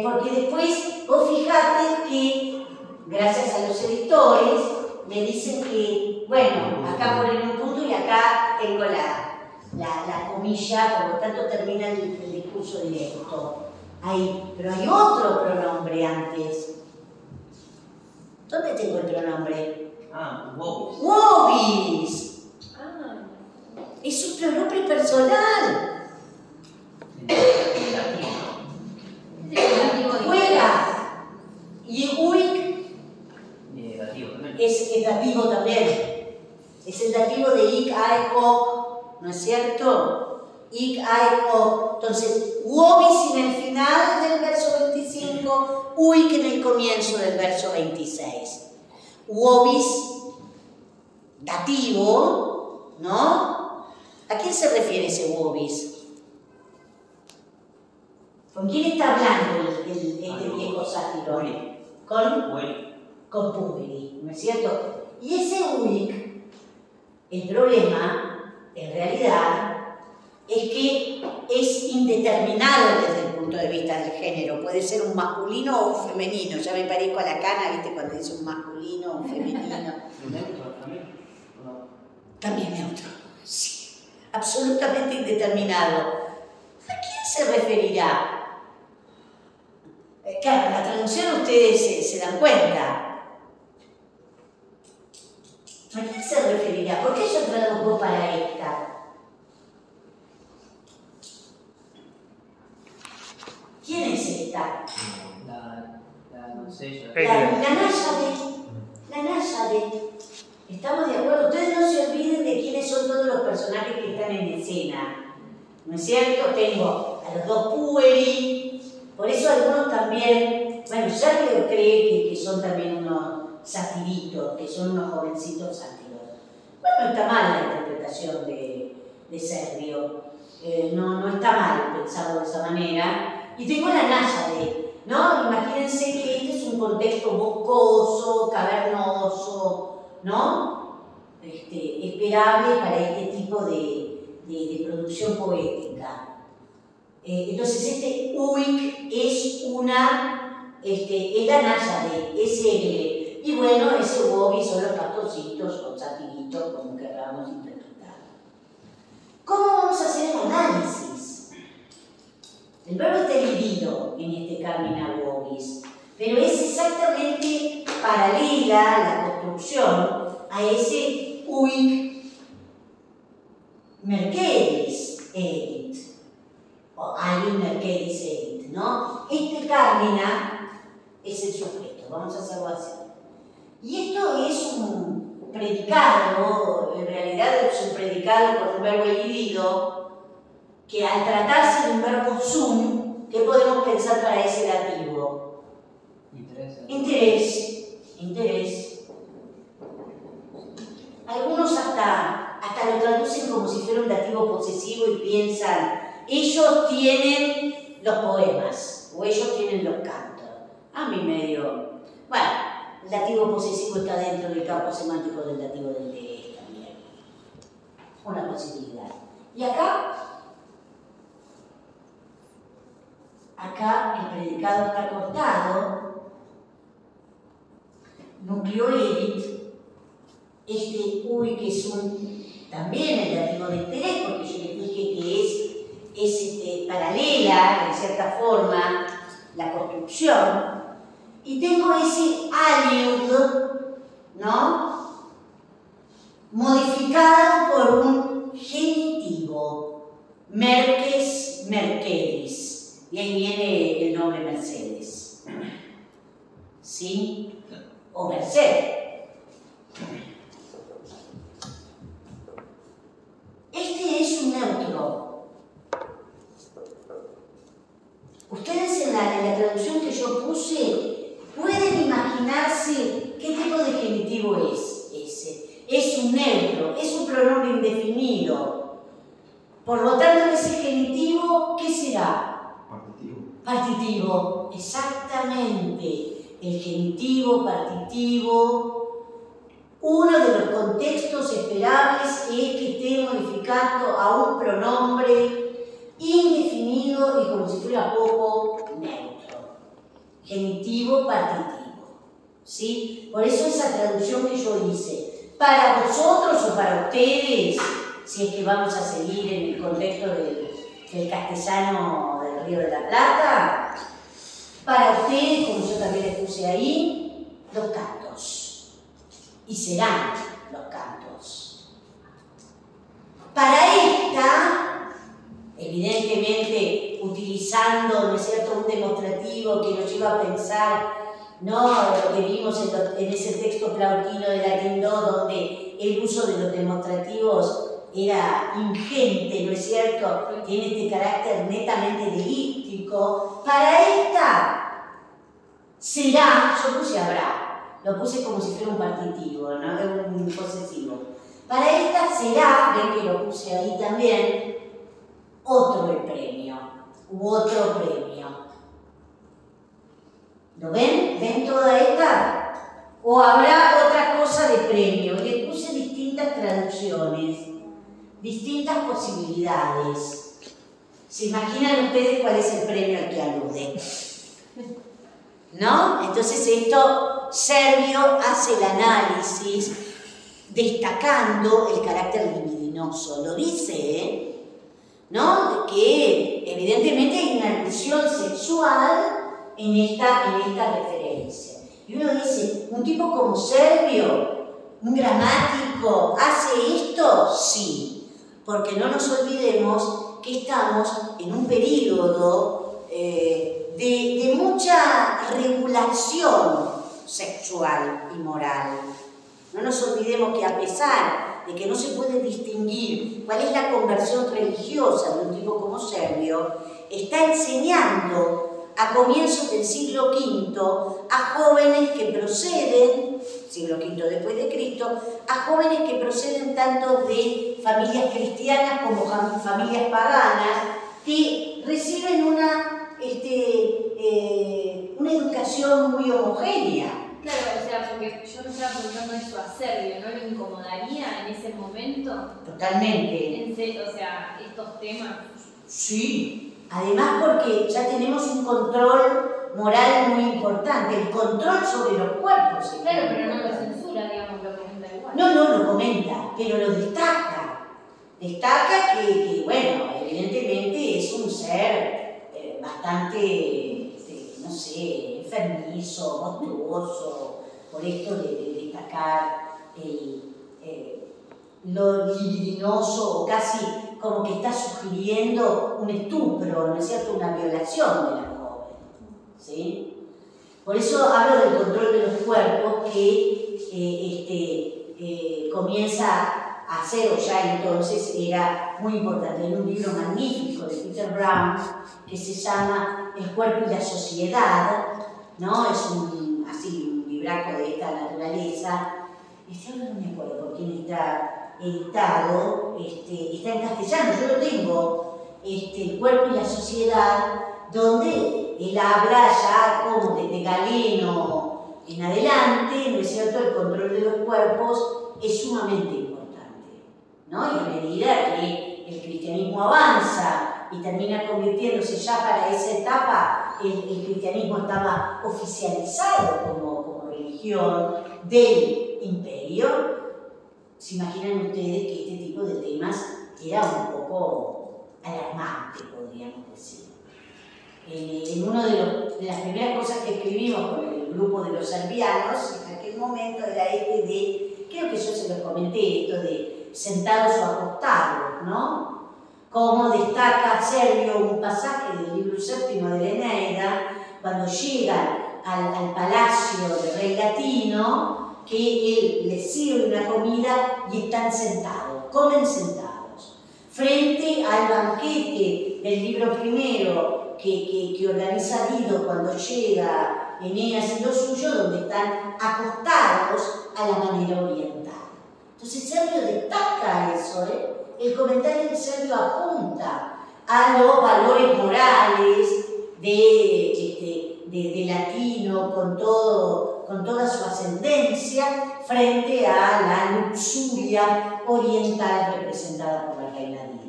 Porque después, vos fijate que, gracias a los editores, me dicen que, bueno, acá ponen un punto y acá tengo la comilla, por lo tanto termina el discurso directo. Pero hay otro pronombre antes. ¿Dónde tengo el pronombre? Wobis. ¡Wobis! Ah, Es un pronombre personal. Negativo. es el negativo de Juega. Y uic Negativo también. es el dativo también. Es el dativo de ic, ai, ok, ¿no es cierto? Ic, ai, ok. Entonces, wobis en el final del verso 25, uic en el comienzo del verso 26. Wobis, dativo, ¿no? ¿A quién se refiere ese wobis? ¿Con quién está hablando este viejo sátiro? Con Puberi, ¿no es cierto? Y ese uic, el problema, en realidad, es que es indeterminado desde el punto de vista del género. Puede ser un masculino o un femenino. Ya me parezco a la cana, ¿viste? Cuando dice un masculino o un femenino. ¿Neutro también? ¿O no? También neutro. Sí. Absolutamente indeterminado. ¿A quién se referirá? Claro, en la traducción ustedes se dan cuenta. ¿A quién se referirá? ¿Por qué yo traduzco para esta? ¿Quién es esta? La doncella. La Náyade. ¿Estamos de acuerdo? Ustedes no se olviden de quiénes son todos los personajes que están en escena. ¿No es cierto? Tengo a los dos Puberi. Por eso algunos también, bueno, Sergio cree que son también unos satiritos, que son unos jovencitos sátiros. Bueno, no está mal la interpretación de Sergio, no está mal pensarlo de esa manera. Y tengo la Náyade, ¿no? Imagínense que este es un contexto boscoso, cavernoso, ¿no? Esperable para este tipo de producción poética. Entonces este uic es la Náyade, es Egle. Y bueno, ese wobis son los pastorcitos o satiritos, como queramos interpretar. ¿Cómo vamos a hacer el análisis? El verbo está dividido en este carmina wobis, pero es exactamente paralela la construcción a ese uic mercedis edit, o alguien mercedis edit, ¿no? Este carmina es el sujeto, vamos a hacerlo así. Y esto es un predicado, en realidad es un predicado con un verbo dividido, que al tratarse de un verbo sum, ¿qué podemos pensar para ese dativo? Interés. Algunos hasta lo traducen como si fuera un dativo posesivo y piensan, ellos tienen los poemas, o ellos tienen los cantos. A mí medio... Bueno, el dativo posesivo está dentro del campo semántico del dativo del de también. Una posibilidad. Y acá el predicado está cortado, núcleo edit, este uy que es también el dativo de interés, porque yo les dije que es paralela, en cierta forma, la construcción, y tengo ese aliud, ¿no? Modificado por un genitivo, Merques, Mercedis, y ahí viene el nombre Mercedes, ¿sí? O Mercedes. Este es un neutro. Ustedes en la traducción que yo puse pueden imaginarse qué tipo de genitivo es ese. Es un neutro, es un pronombre indefinido. Por lo tanto, ese genitivo, ¿qué será? Partitivo. Partitivo, exactamente. El genitivo, partitivo. Uno de los contextos esperables es que esté modificando a un pronombre indefinido y como si fuera poco neutro. Genitivo, partitivo. ¿Sí? Por eso esa traducción que yo hice. Para vosotros o para ustedes, si es que vamos a seguir en el contexto del castellano del Río de la Plata, para ustedes, como yo también les puse ahí, los cantos. Y serán los cantos. Para esta, evidentemente utilizando, ¿no es cierto?, un demostrativo que nos lleva a pensar, ¿no?, lo que vimos en ese texto plautino de Latín 2, donde el uso de los demostrativos era ingente, ¿no es cierto?, tiene este carácter netamente deíctico. Para esta será, yo puse habrá, lo puse como si fuera un partitivo, ¿no?, un posesivo. Para esta será, ven que lo puse ahí también, otro el premio, u otro premio. ¿Lo ven? ¿Ven toda esta? O habrá otra cosa de premio. Le puse distintas traducciones, distintas posibilidades. ¿Se imaginan ustedes cuál es el premio al que alude? ¿No? Entonces esto, Servio hace el análisis destacando el carácter libidinoso. Lo dice, ¿no? Que evidentemente hay una alusión sexual en esta referencia. Y uno dice, ¿un tipo como Servio, un gramático, hace esto? Sí, porque no nos olvidemos que estamos en un período de mucha regulación sexual y moral. No nos olvidemos que a pesar de que no se puede distinguir cuál es la conversión religiosa de un tipo como Servio, está enseñando a comienzos del siglo V a jóvenes que proceden, siglo V después de Cristo, a jóvenes que proceden tanto de familias cristianas como familias paganas, que reciben una educación muy homogénea. Claro, o sea, porque yo me estaba preguntando eso a Servio, ¿no lo incomodaría en ese momento? Totalmente. O sea, estos temas. Sí, además porque ya tenemos un control moral muy importante, el control sobre los cuerpos. Claro, pero no lo censura, digamos, lo comenta igual. No lo comenta, pero lo destaca. Destaca que bueno, evidentemente es un ser bastante, no sé, enfermizo, monstruoso, por esto de destacar lo libidinoso, o casi como que está sugiriendo un estupro, ¿no es cierto?, una violación de la joven, ¿sí? Por eso hablo del control de los cuerpos que comienza a hacer, o ya entonces era muy importante. Hay un libro magnífico de Peter Brown que se llama El cuerpo y la sociedad, ¿no? Es un libraco de esta naturaleza. Ahora no me acuerdo por quién está editado, está en castellano, yo lo tengo, El cuerpo y la sociedad, donde él habla ya como desde Galeno en adelante, ¿no es cierto?, el control de los cuerpos es sumamente importante, ¿no? Y a medida que el cristianismo avanza y termina convirtiéndose ya para esa etapa, el cristianismo estaba oficializado como religión del imperio. ¿Se imaginan ustedes que este tipo de temas era un poco alarmante, podríamos decir? En una de las primeras cosas que escribimos con el grupo de los serbianos, en aquel momento era creo que yo se los comenté, esto de sentados o acostados, ¿no? Como destaca Servio un pasaje del libro séptimo de la Eneida, cuando llegan al palacio del rey latino, que él les sirve una comida y están sentados, comen sentados, frente al banquete del libro primero que organiza Dido cuando llega Eneas y los suyos, donde están acostados a la manera oriental. Entonces Servio destaca eso, El comentario de Servio apunta a los valores morales de latino con toda su ascendencia frente a la luxuria oriental representada por la reina Dido.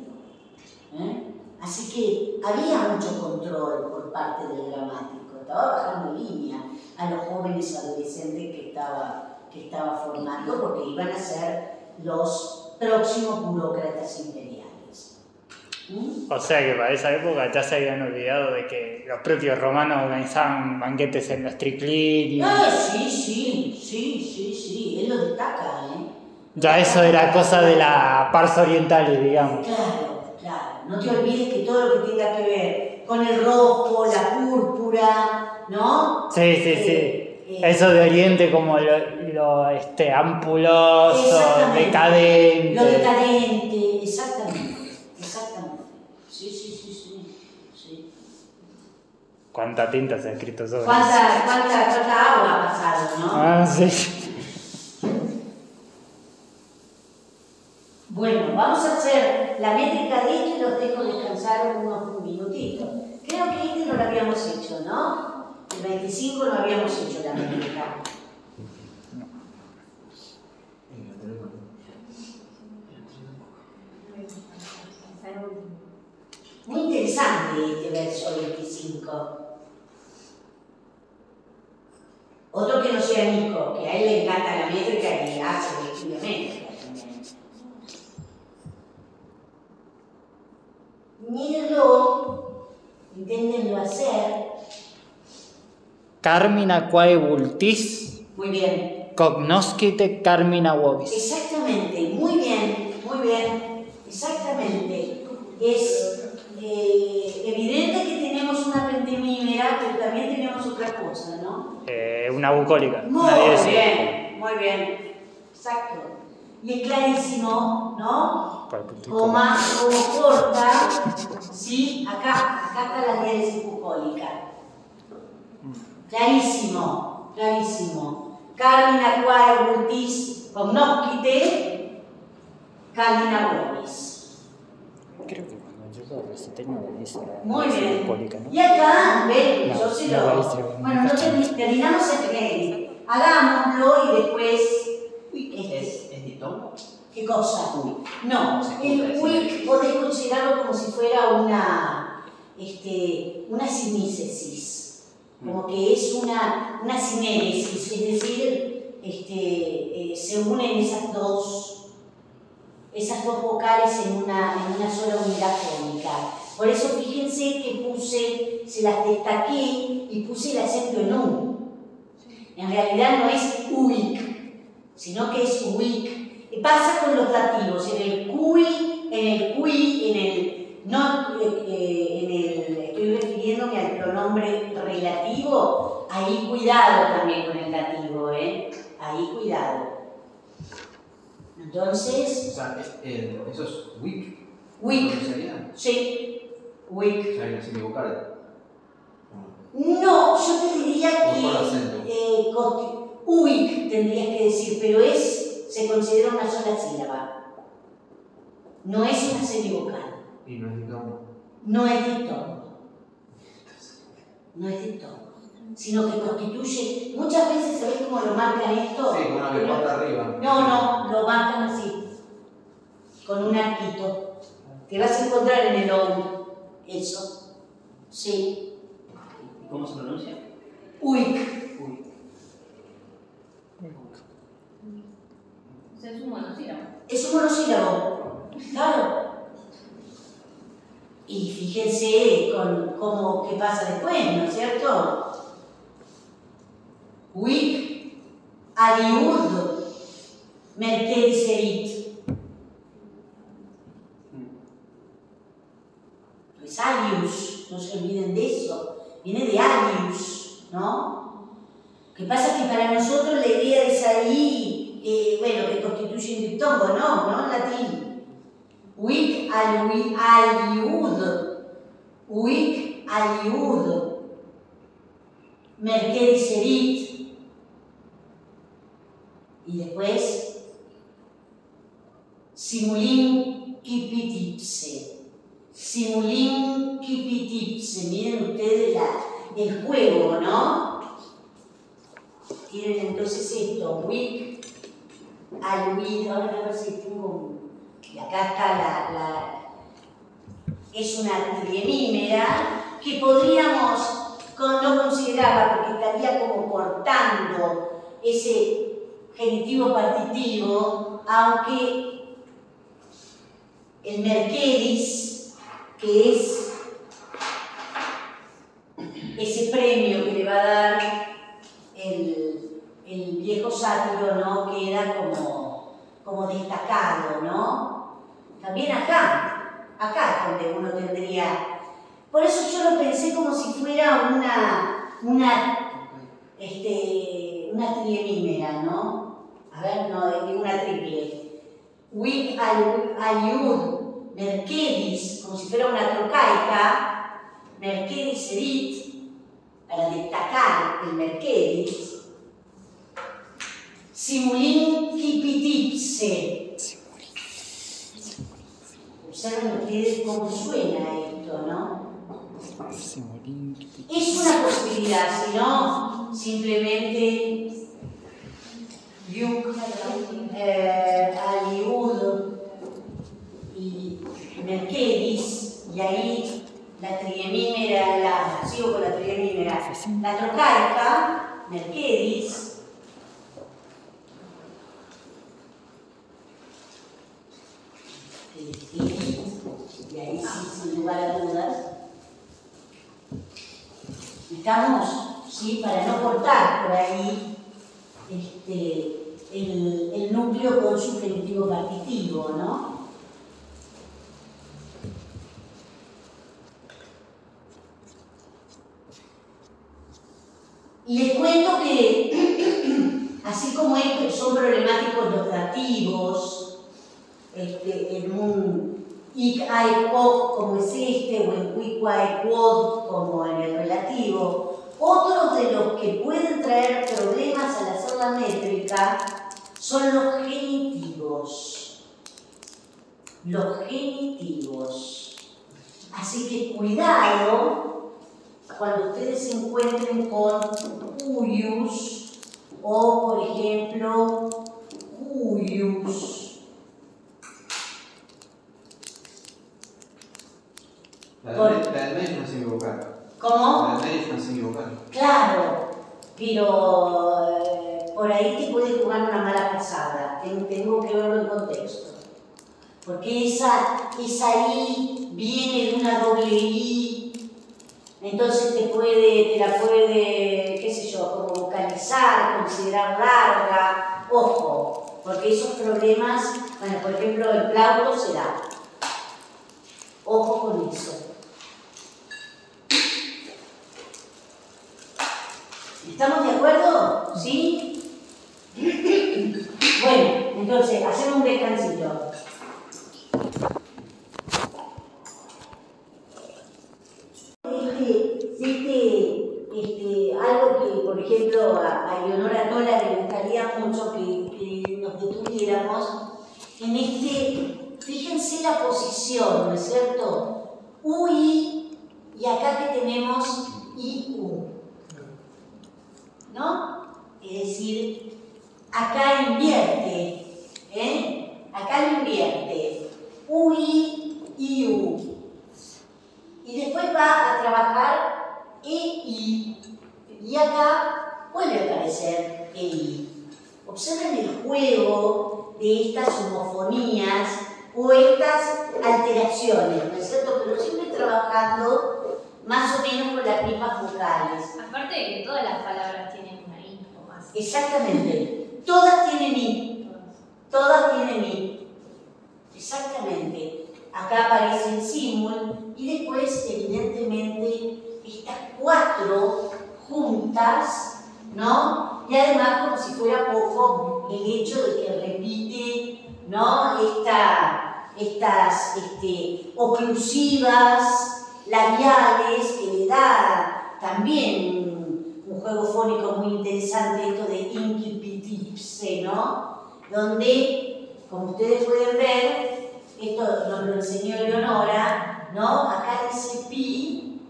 Así que había mucho control por parte del gramático, estaba bajando línea a los jóvenes adolescentes que estaba formando, porque iban a ser los próximos burócratas imperiales. O sea que para esa época ya se habían olvidado de que los propios romanos organizaban banquetes en los triclinios. Sí, él lo destaca, Ya eso era cosa de la pars orientales, digamos. Claro. No te olvides que todo lo que tenga que ver con el rojo, la púrpura, ¿no? Sí. Eso de Oriente como lo ampuloso, decadente. Lo decadente, exactamente. Sí. Cuánta tinta se ha escrito sobre eso. Cuánta agua ha pasado, ¿no? Ah, sí. Bueno, vamos a hacer la métrica de esto y los dejo descansar unos minutitos. Creo que este no lo habíamos hecho, ¿no? El 25 no habíamos hecho la métrica. Muy interesante este verso 25. Otro que no sea Nico, que a él le encanta la métrica y hace el estudio métrica también. Mírenlo, inténtenlo hacer. Carmina quae vultis, Muy bien. cognoscite carmina vobis. Exactamente, muy bien, exactamente. Es evidente que tenemos una pentemímera, pero también tenemos otra cosa, ¿no? Una bucólica. Muy bien, exacto. Y es clarísimo, ¿no? Como corta, ¿sí? Acá está la diéresis bucólica. Clarísimo. Carmina quae vultis cognoscite, carmina vobis. Creo que cuando yo lo recité no le dice Muy bien. bucólica, ¿no? Y acá, ven, No, yo se no lo... lo hice. Bueno, no terminamos el tren. Hagámoslo y después... ¿Es ditongo? ¿Qué cosa? No, el quick podés considerarlo como si fuera una sinícesis. Como que es una sinéresis, es decir, se unen esas dos vocales en una sola unidad fónica. Por eso fíjense que se las destaqué y puse el acento en U. En realidad no es uic, sino que es uic. Pasa con los dativos, en el cui, estoy refiriéndome al pronombre relativo, ahí cuidado también con el dativo, ahí cuidado. Entonces... O sea, eso es weak. Weak. ¿No sería? Sí, weak. O sea, sin vocal. No, yo te diría Por acento. que weak tendrías que decir, pero se considera una sola sílaba. No es una semivocal. Y no es ditongo. No es diptongo. sino que constituye, muchas veces, ¿sabés cómo lo marcan esto? Sí, con una pepota arriba. No, lo marcan así, con un arquito. Te vas a encontrar en el OU, eso. Sí. ¿Y cómo se pronuncia? UIC. Uy. O sea, es un monosílabo. Es un monosílabo, claro. Y fíjense qué pasa después, ¿no es cierto? Uic, Aliud, Merkediserit. Pues Alius, no se olviden de eso, viene de Alius, ¿no? Lo que pasa es que para nosotros la idea de Saí, bueno, que constituye un diptongo, no en latín. Uic, Aliud, Uic, Aliud, Merkediserit. Y después, Simulin Kipitipse. Simulin Kipitipse. Miren ustedes el juego, ¿no? Tienen entonces esto, Uic, Aluid. Ahora a ver si tengo. Y acá está es una trienímera que podríamos no considerarla porque estaría como cortando ese genitivo partitivo, aunque el Merkedis, que es ese premio que le va a dar el viejo sátiro, ¿no? Que era como destacado, ¿no? También acá es donde uno tendría. Por eso yo lo pensé como si fuera una trienímera, ¿no? A ver, no, una triple. Uic, Aliud, Merkedis, como si fuera una trocaica, Merkediserit, para destacar el Merkedis. Simulin Kipitipse. Observen ustedes cómo suena esto, ¿no? Es una posibilidad, si no, simplemente Yuk, Aliud y Merkedis, y ahí la trienímera, sigo con la trienímera, la trocaica, Merkedis, y ahí sí, sin lugar a dudas. Estamos, ¿sí? Para no cortar por ahí el núcleo con su genitivo partitivo, ¿no? Y les cuento que, así como son problemáticos los dativos, en un ic ai quod como es o en quic ai quod como en el relativo, otros de los que pueden traer problemas al hacer la métrica son los genitivos. Los genitivos. Así que cuidado cuando ustedes se encuentren con uius o, por ejemplo, cuius. La del medio es una semivocal. ¿Cómo? La del medio es una semivocal. Claro, pero por ahí te puede jugar una mala pasada. Tengo que verlo en contexto. Porque esa I viene de una doble I, entonces te la puede, qué sé yo, como vocalizar, considerar larga. Ojo, porque esos problemas, bueno, por ejemplo, el plauto se da. Ojo con eso. ¿Estamos de acuerdo? ¿Sí? Bueno, entonces, hacemos un descansito. Algo que, por ejemplo, a Eleonora Tola le gustaría mucho que nos detuviéramos en fíjense la posición, ¿no es cierto? UI, y acá que tenemos IU. ¿no? Es decir, acá invierte, acá lo invierte, UI y U. Y después va a trabajar EI. Y acá vuelve a aparecer EI. Observen el juego de estas homofonías o estas alteraciones, ¿no es cierto? Pero siempre trabajando más o menos con las mismas vocales. Aparte de que todas las palabras tienen una I o más. Exactamente. Todas tienen I. Todas tienen I. Exactamente. Acá aparece el símbolo y después, evidentemente, estas 4 juntas, ¿no? Y además, como si fuera poco, el hecho de que repite, ¿no? Estas oclusivas labiales que le da también un juego fónico muy interesante, esto de incipitipse, ¿no? Donde, como ustedes pueden ver, esto nos lo enseñó Leonora, ¿no? Acá dice pi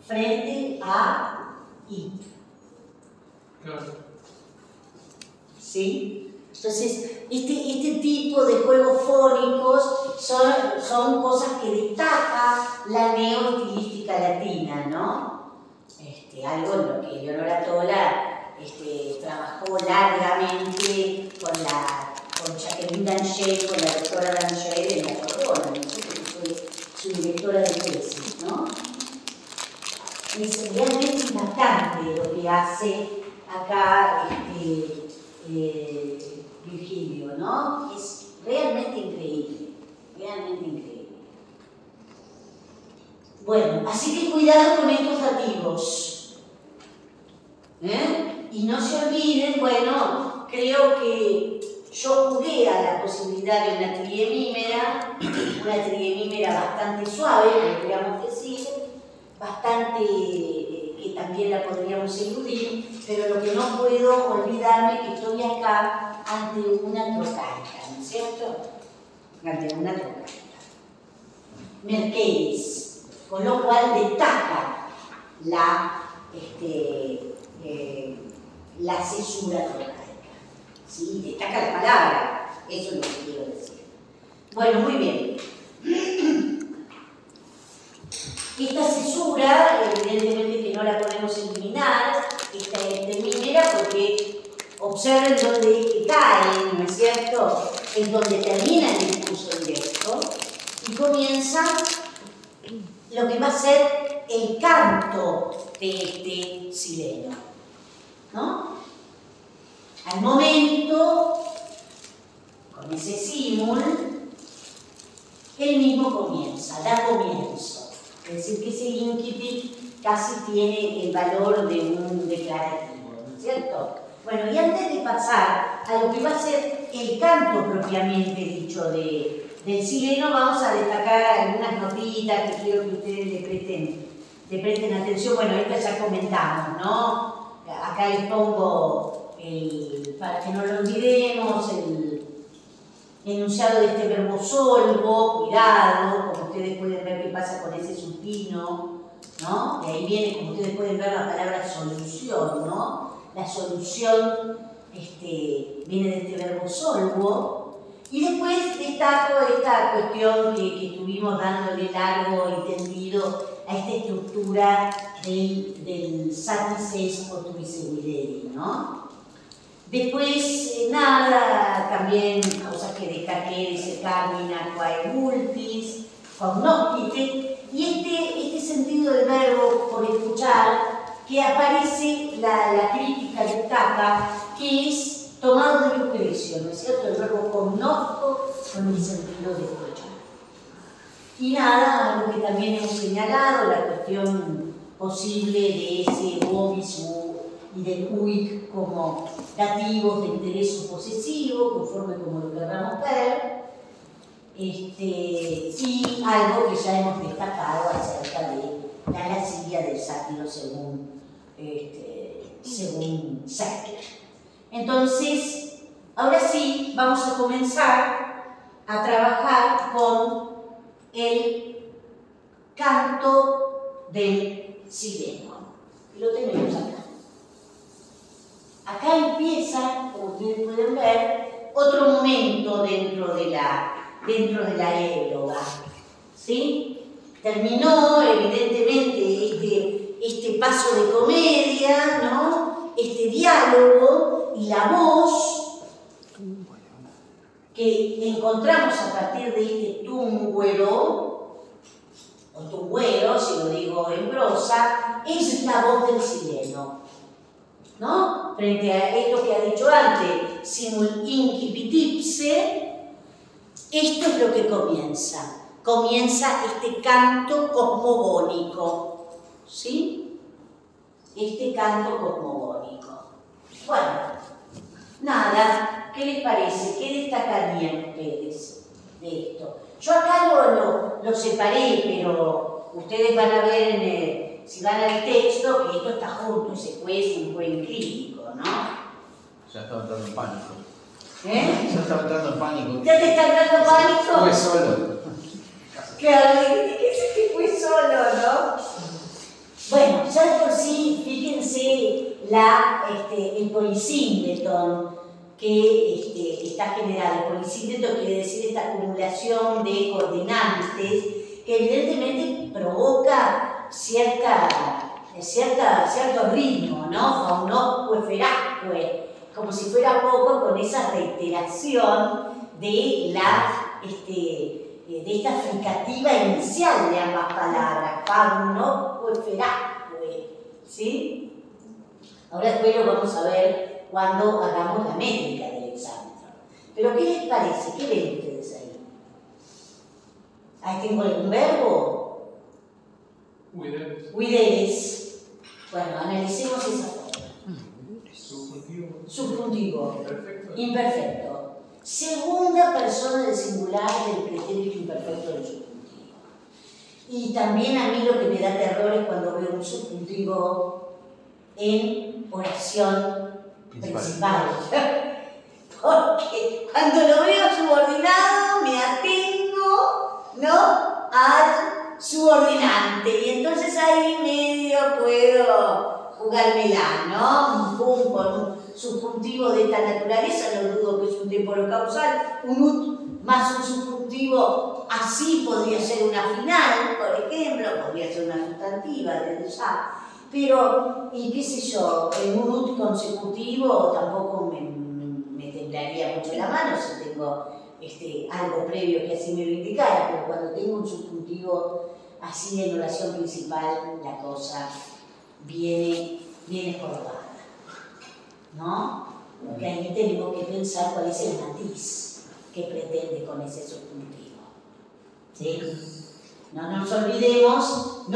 frente a i. Claro. ¿Sí? Entonces, este tipo de juegos fónicos son cosas que destaca la neoestilística latina, ¿no? Algo en lo que Leonora Tola trabajó largamente con Jacqueline Danger, con la doctora Danger en la Sorbona, ¿no? Que fue su directora de tesis, ¿no? Es realmente impactante lo que hace acá Virgilio, ¿no? Es realmente increíble, realmente increíble. Bueno, así que cuidado con estos dativos, Y no se olviden, bueno, creo que yo jugué a la posibilidad de una triemímera bastante suave, podríamos decir, bastante que también la podríamos eludir, pero lo que no puedo olvidarme es que estoy acá ante una trocaica, ¿no es cierto? Ante una trocaica. Mercedes, con lo cual destaca la cesura trocaica. ¿Sí? Destaca la palabra, eso es lo que quiero decir. Bueno, muy bien. Esta cesura, evidentemente que no la podemos eliminar, esta terminera, porque observen dónde es que cae, ¿no es cierto? Es donde termina el discurso directo y comienza lo que va a ser el canto de este sileno, ¿no? Al momento, con ese símbolo, él mismo comienza, da comienzo. Es decir, que ese incipit casi tiene el valor de un declarativo, ¿no es cierto? Bueno, y antes de pasar a lo que va a ser el canto propiamente dicho del sileno, vamos a destacar algunas notitas que quiero que ustedes le presten atención. Bueno, esta ya comentamos, ¿no? Acá les pongo, para que no lo olvidemos, el enunciado de este verbo solvo, cuidado, como ustedes pueden ver qué pasa con ese supino, ¿no? De ahí viene, como ustedes pueden ver, la palabra solución, ¿no? La solución viene de este verbo solvo. Y después destaco esta cuestión que estuvimos dándole largo y tendido a esta estructura del satis potuisse videri, ¿no? Después, nada, también cosas que destaqué, se carmina, quae multis, cognoscite, y este sentido del verbo por escuchar, que aparece la crítica destaca, que es tomado de Lucrecio, ¿no es cierto? El verbo cognosco con el sentido de escuchar. Y nada, lo que también hemos señalado, la cuestión posible de ese vobis y del uic como dativos de interés posesivo, conforme como lo querramos ver, y algo que ya hemos destacado acerca de la lascivia del sátiro según Sackler. Entonces, ahora sí, vamos a comenzar a trabajar con el canto del sileno. Lo tenemos acá. acá empieza, como ustedes pueden ver, otro momento dentro de la égloga, ¿sí? Terminó, evidentemente, este paso de comedia, ¿no? Este diálogo y la voz que encontramos a partir de este tungüero, o tungüero, si lo digo en prosa, es la voz del sileno, ¿no? Frente a esto que ha dicho antes, simul incipit ipse, esto es lo que comienza. Comienza este canto cosmogónico, ¿sí? Este canto cosmogónico. Bueno, nada, ¿qué les parece? ¿Qué destacarían ustedes de esto? Yo acá lo separé, pero ustedes van a ver, si van al texto, que esto está junto, ese juez es un juez crítico, ¿no? Ya estaba entrando en pánico. ¿Eh? Ya estaba entrando en pánico. ¿Ya te está dando pánico? Fue solo. Claro, que fue solo, ¿no? Bueno, ya de por sí, fíjense el polisíndeton que está generado. El polisíndeton quiere decir esta acumulación de coordinantes que evidentemente provoca cierto ritmo, ¿no? Faunosque ferasque, como si fuera poco con esa reiteración de esta fricativa inicial de ambas palabras, faunosque ferasque, ¿sí? Ahora después lo vamos a ver cuando hagamos la métrica del examen. Pero ¿qué les parece? ¿Qué ven ustedes ahí? ¿Ahí tengo algún verbo? Videres. Bueno, analicemos esa forma. Subjuntivo. Imperfecto. Segunda persona del singular del pretérito imperfecto del subjuntivo. Y también a mí lo que me da terror es cuando veo un subjuntivo en oración principal. Porque cuando lo veo subordinado me atengo, ¿no?, al subordinante. Y entonces ahí medio puedo jugármela, ¿no? Pum, con un subjuntivo de esta naturaleza, no dudo que es un temporo causal, un ut más un subjuntivo, así podría ser una final, por ejemplo, podría ser una sustantiva, desde ya. Pero, y qué sé yo, en un ut consecutivo tampoco me temblaría mucho la mano si tengo algo previo que así me lo indicara, pero cuando tengo un subjuntivo así en oración principal, la cosa viene jorobada, ¿no? Porque ahí tenemos que pensar cuál es el matiz que pretende con ese subjuntivo, ¿sí? No nos olvidemos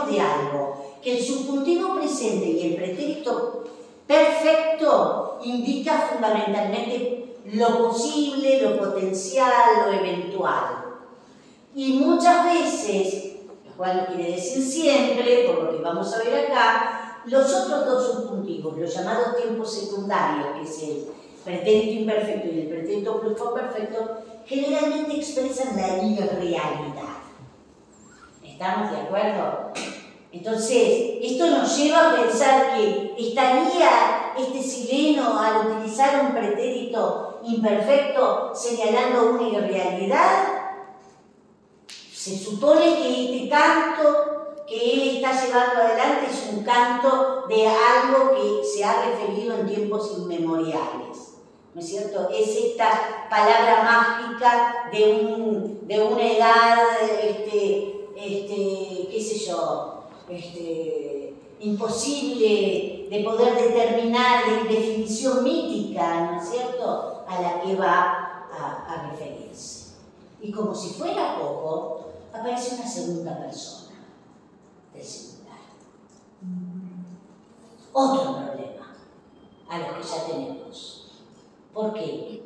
de algo, que el subjuntivo presente y el pretérito perfecto indica fundamentalmente lo posible, lo potencial, lo eventual. Y muchas veces, lo cual no quiere decir siempre, por lo que vamos a ver acá, los otros dos subjuntivos, los llamados tiempos secundarios, que es el pretérito imperfecto y el pretérito pluscuamperfecto, generalmente expresan la irrealidad. ¿Estamos de acuerdo? Entonces, esto nos lleva a pensar que estaría este sileno al utilizar un pretérito imperfecto señalando una irrealidad. Se supone que este canto que él está llevando adelante es un canto de algo que se ha referido en tiempos inmemoriales, ¿no es cierto? Es esta palabra mágica de una edad, qué sé yo, imposible de poder determinar, de definición mítica, ¿no es cierto?, a la que va a referirse. Y como si fuera poco, aparece una segunda persona del singular. Otro problema a los que ya tenemos. ¿Por qué?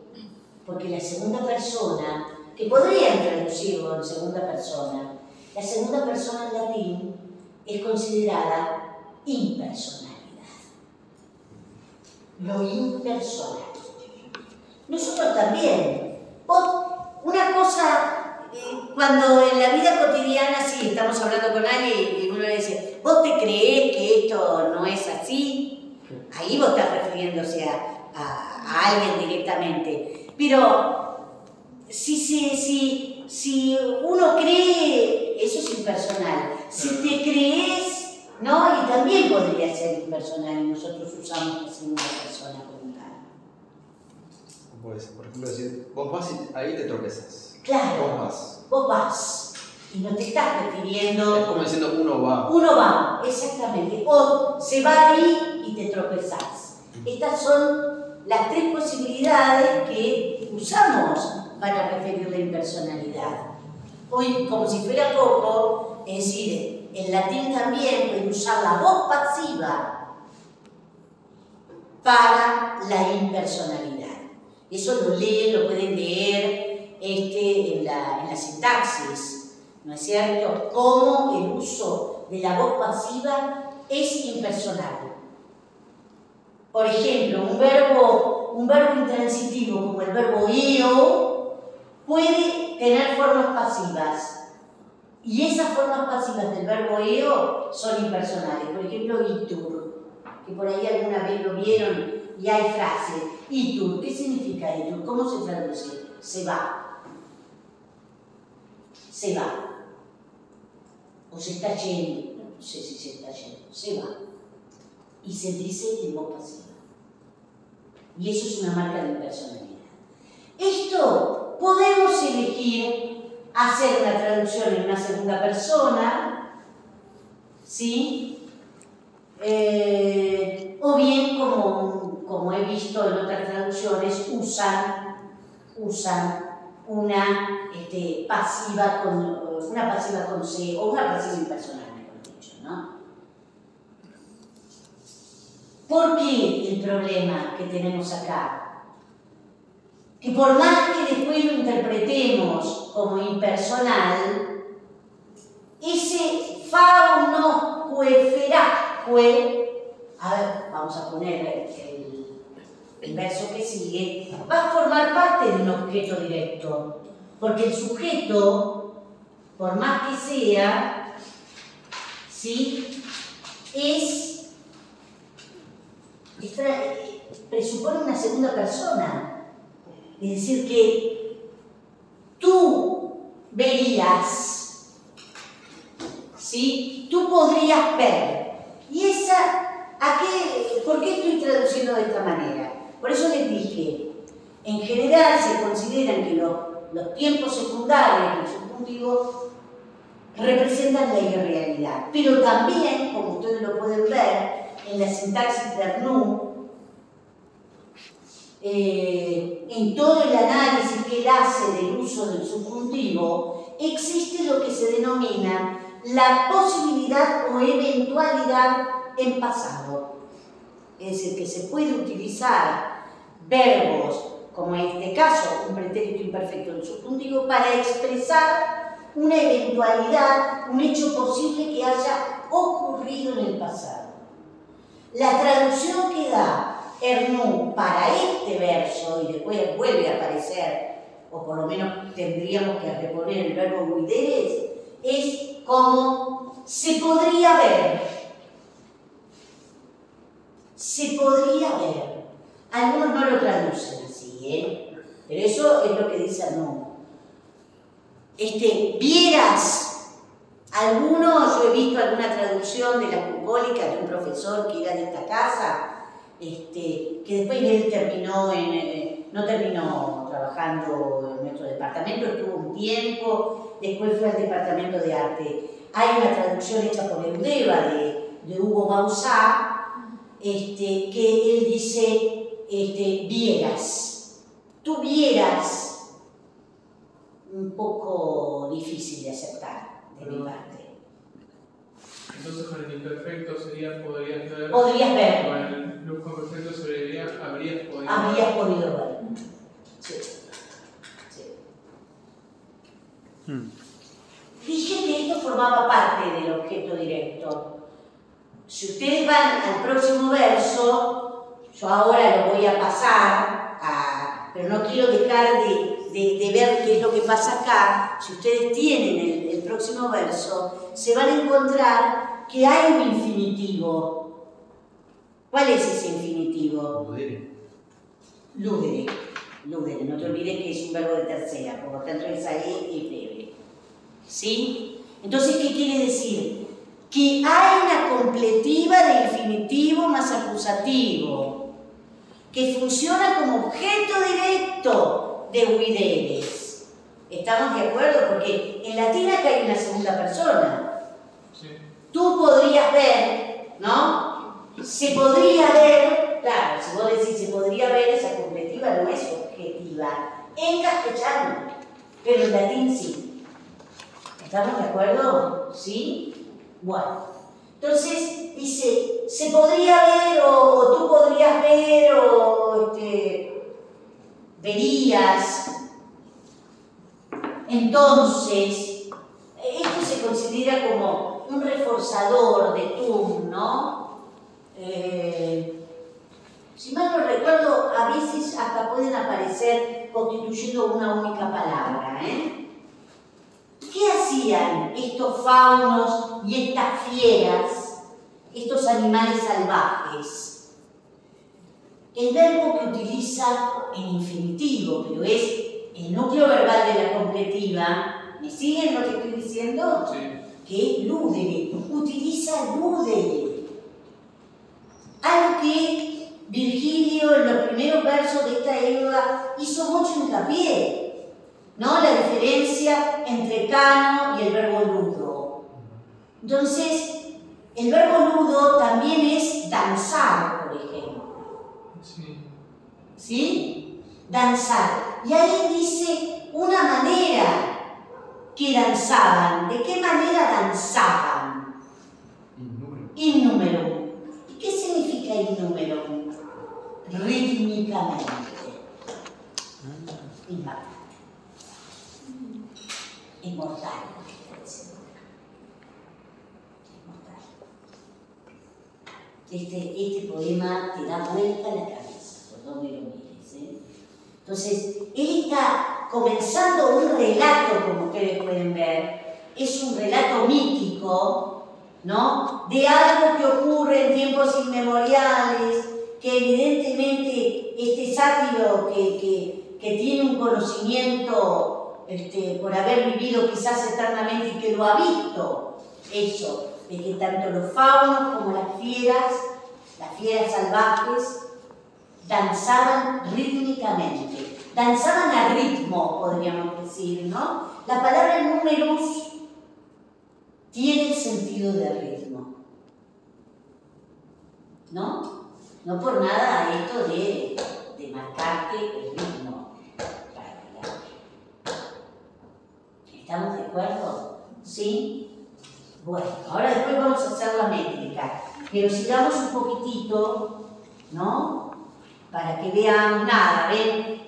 Porque la segunda persona, que podrían traducirlo en segunda persona, la segunda persona en latín es considerada impersonalidad. Lo impersonal. Nosotros también. Una cosa, cuando en la vida cotidiana, sí, estamos hablando con alguien y uno le dice, ¿vos te creés que esto no es así? Ahí vos estás refiriendo refiriéndose a alguien directamente. Pero si uno cree, eso es impersonal. Si te crees, ¿no? Y también podría ser impersonal, y nosotros usamos la segunda persona como tal. Puedes, por ejemplo, decir, vos vas y ahí te tropezas. Claro. Vos vas. Y no te estás refiriendo. Es como diciendo uno va. Uno va, exactamente. O se va ahí y te tropezás. Estas son las tres posibilidades que usamos para referir la impersonalidad. Hoy, como si fuera poco, es decir, en latín también pueden usar la voz pasiva para la impersonalidad. Eso lo pueden leer en la sintaxis, ¿no es cierto? Cómo el uso de la voz pasiva es impersonal. Por ejemplo, un verbo intransitivo como el verbo eo puede tener formas pasivas. Y esas formas pasivas del verbo eo son impersonales. Por ejemplo, itur, que por ahí alguna vez lo vieron y hay frase. Itur, ¿qué significa itur? ¿Cómo se traduce? Se va. Se va. O se está yendo. No sé si se está yendo. Se va. Y se dice en voz pasiva. Y eso es una marca de impersonalidad. Esto podemos elegir hacer una traducción en una segunda persona, ¿sí? O bien, como he visto en otras traducciones, usan una pasiva con C, o una pasiva impersonal, mejor dicho, ¿no? ¿Por qué el problema que tenemos acá? Que por más que después lo interpretemos como impersonal, ese faunosque ferasque, a ver, vamos a poner el verso que sigue, va a formar parte de un objeto directo, porque el sujeto, por más que sea, ¿sí? presupone una segunda persona. Es decir, que tú verías, ¿sí? Tú podrías ver. ¿Y por qué estoy traduciendo de esta manera? Por eso les dije, en general se consideran que los tiempos secundarios del subjuntivo representan la irrealidad, pero también, como ustedes lo pueden ver, en la sintaxis de Arnoux, en todo el análisis que él hace del uso del subjuntivo, existe lo que se denomina la posibilidad o eventualidad en pasado. Es decir, que se puede utilizar verbos, como en este caso, un pretérito imperfecto del subjuntivo, para expresar una eventualidad, un hecho posible que haya ocurrido en el pasado. La traducción que da Arnoux para este verso, y después vuelve a aparecer, o por lo menos tendríamos que reponer el verbo videres, es como se podría ver. Se podría ver. Algunos no lo traducen así, pero eso es lo que dice Arnoux. Vieras. Algunos, yo he visto alguna traducción de las bucólicas de un profesor que era de esta casa, que después él no terminó trabajando en nuestro departamento, estuvo un tiempo, después fue al departamento de arte. Hay una traducción hecha por Eudeva de Hugo Bauzá, que él dice, vieras. Tú vieras, un poco difícil de aceptar de mi parte. Entonces con el imperfecto sería podrías ver. Podrías ver. Con el perfecto sería habrías podido ver. Habrías podido ver. Sí. Dije que esto formaba parte del objeto directo. Si ustedes van al próximo verso, yo ahora lo voy a pasar, pero no quiero dejar de ver qué es lo que pasa acá. Si ustedes tienen el próximo verso, se van a encontrar que hay un infinitivo. ¿Cuál es ese infinitivo? infinitivo. Ludere. Ludere, no te olvides que es un verbo de tercera, por lo tanto es ahí y breve. ¿Sí? Entonces, ¿qué quiere decir? Que hay una completiva de infinitivo más acusativo, que funciona como objeto directo de videres. ¿Estamos de acuerdo? Porque en latín acá hay una segunda persona. Sí. Tú podrías ver, ¿no? Se podría ver, claro, si vos decís se podría ver, esa completiva no es objetiva en castellano, pero en latín sí. ¿Estamos de acuerdo? ¿Sí? Bueno, entonces dice, se podría ver o tú podrías ver o verías. Entonces, esto se considera como un reforzador de tum, ¿no? Si mal no recuerdo, a veces hasta pueden aparecer constituyendo una única palabra, ¿eh? ¿Qué hacían estos faunos y estas fieras, estos animales salvajes? El verbo que utiliza en infinitivo, pero es el núcleo verbal de la completiva, ¿me siguen lo que estoy diciendo? Sí. Que es ludere, utiliza ludere. Algo que Virgilio en los primeros versos de esta Éloga hizo mucho hincapié, ¿no? La diferencia entre cano y el verbo ludo. Entonces, el verbo ludo también es danzar, por ejemplo. Sí. ¿Sí? Danzar. Y ahí dice una manera que danzaban. ¿De qué manera danzaban? Innúmero. ¿Y qué significa innúmero? Rítmicamente. Impactante. Inmortal. Este poema te da vuelta la cabeza, por donde lo mires, ¿eh? Entonces, él está comenzando un relato, como ustedes pueden ver, es un relato mítico, ¿no? De algo que ocurre en tiempos inmemoriales, que evidentemente este sátiro que tiene un conocimiento por haber vivido quizás eternamente y que lo ha visto, eso, de que tanto los faunos como las fieras salvajes, danzaban rítmicamente, danzaban a ritmo, podríamos decir, ¿no? La palabra numerus tiene el sentido de ritmo, ¿no? No por nada esto de marcarte el ritmo para bailar. ¿Estamos de acuerdo? ¿Sí? Bueno, ahora después vamos a hacer la métrica, pero sigamos un poquitito, ¿no? Para que vean nada, ¿ven?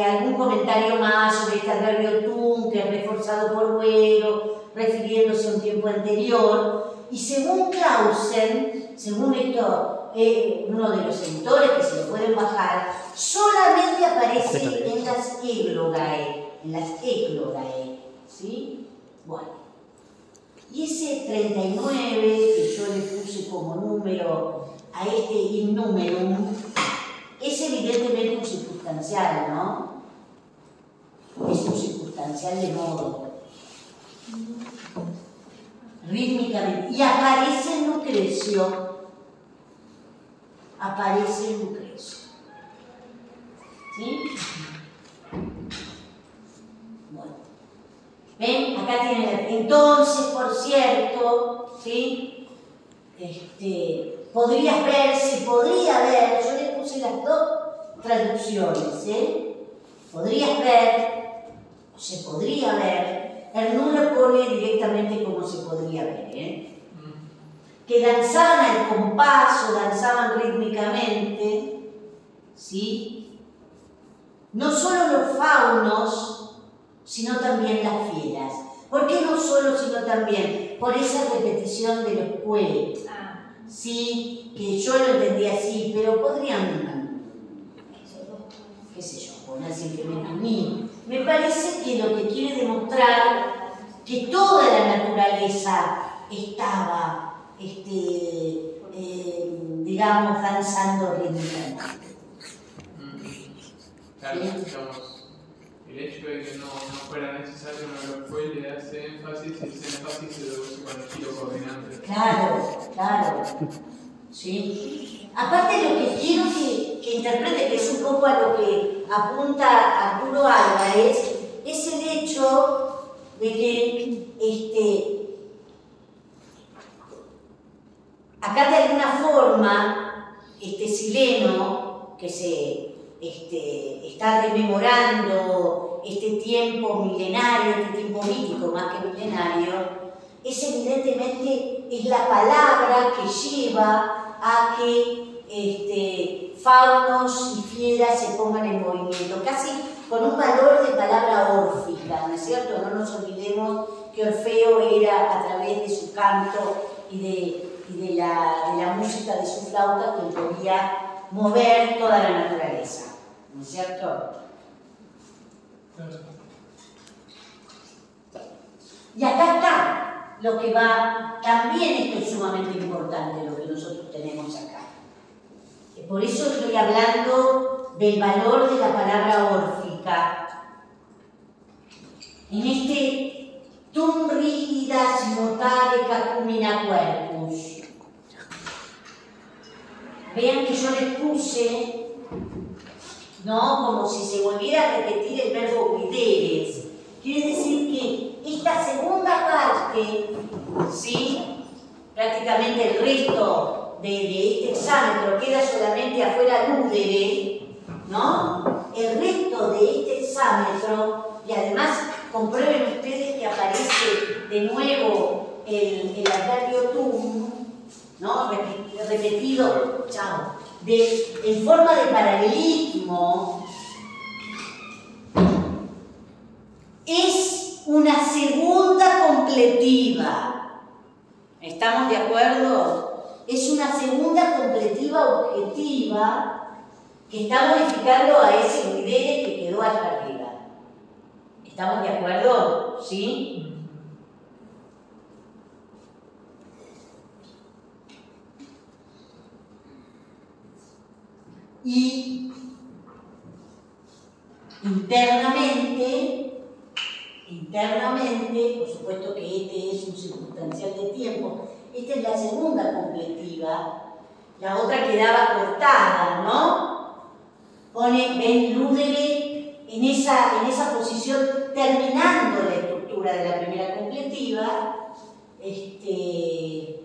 Algún comentario más sobre este adverbio tum, que es reforzado por güero, refiriéndose a un tiempo anterior. Y según Clausen, según esto, uno de los editores que se lo pueden bajar, solamente aparece en las églogae, ¿sí? Bueno. Y ese 39 que yo le puse como número a este innumerum es evidentemente un circunstancial, ¿no? Es un circunstancial de modo. Rítmicamente. Y aparece en Lucrecio. Aparece en Lucrecio. ¿Sí? Bueno. ¿Ven? Acá tienen. Entonces, por cierto, ¿sí? Podrías ver, se podría ver, yo le puse las dos traducciones, ¿eh? Podrías ver, o se podría ver, el número pone directamente como se podría ver, ¿eh? Que danzaban al compás o danzaban rítmicamente, ¿sí? No solo los faunos, sino también las fieras. ¿Por qué no solo, sino también? Por esa repetición de los cue. Sí, que yo lo entendí así, pero podrían, qué sé yo, poner simplemente un ni. Me parece que lo que quiere demostrar que toda la naturaleza estaba digamos, danzando rítmicamente. Claro, digamos, el hecho de que no fuera necesario no lo fue, le hace énfasis y ese énfasis se reduce con el giro coordinante. Claro. ¿Sí? Aparte lo que quiero que interprete, que es un poco a lo que apunta Arturo Álvarez, es el hecho de que acá de alguna forma Sileno, que se está rememorando este tiempo milenario, este tiempo mítico más que milenario, es evidentemente la palabra que lleva a que faunos y fieras se pongan en movimiento, casi con un valor de palabra órfica, ¿no es cierto? No nos olvidemos que Orfeo era a través de su canto y de la música de su flauta quien podía mover toda la naturaleza, ¿no es cierto? Y acá está lo que va, también esto es sumamente importante, lo que nosotros tenemos acá. Por eso estoy hablando del valor de la palabra órfica. En este tum rigidas mutare cacumina quercus. Vean que yo les puse, ¿no? Como si se volviera a repetir el verbo videres. Quiere decir que esta segunda parte, ¿sí? Prácticamente el resto de este hexámetro queda solamente afuera ludere, ¿no? El resto de este hexámetro, y además comprueben ustedes que aparece de nuevo el adverbio tum, ¿no? Repetido, en forma de paralelismo, es una segunda completiva. ¿Estamos de acuerdo? Es una segunda completiva objetiva que está modificando a ese videre que quedó allá arriba. ¿Estamos de acuerdo? ¿Sí? Y internamente, por supuesto que este es un circunstancial de tiempo, esta es la segunda completiva, la otra quedaba cortada, ¿no? Pone ben ludere en esa posición, terminando la estructura de la primera completiva. Este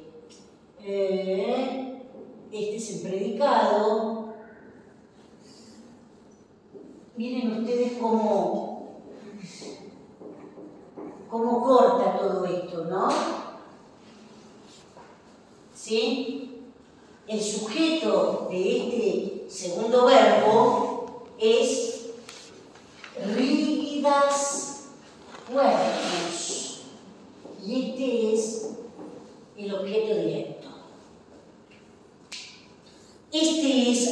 es el predicado. Miren ustedes cómo corta todo esto, ¿no? ¿Sí? El sujeto de este segundo verbo es rígidas cuerpos. Y este es el objeto directo.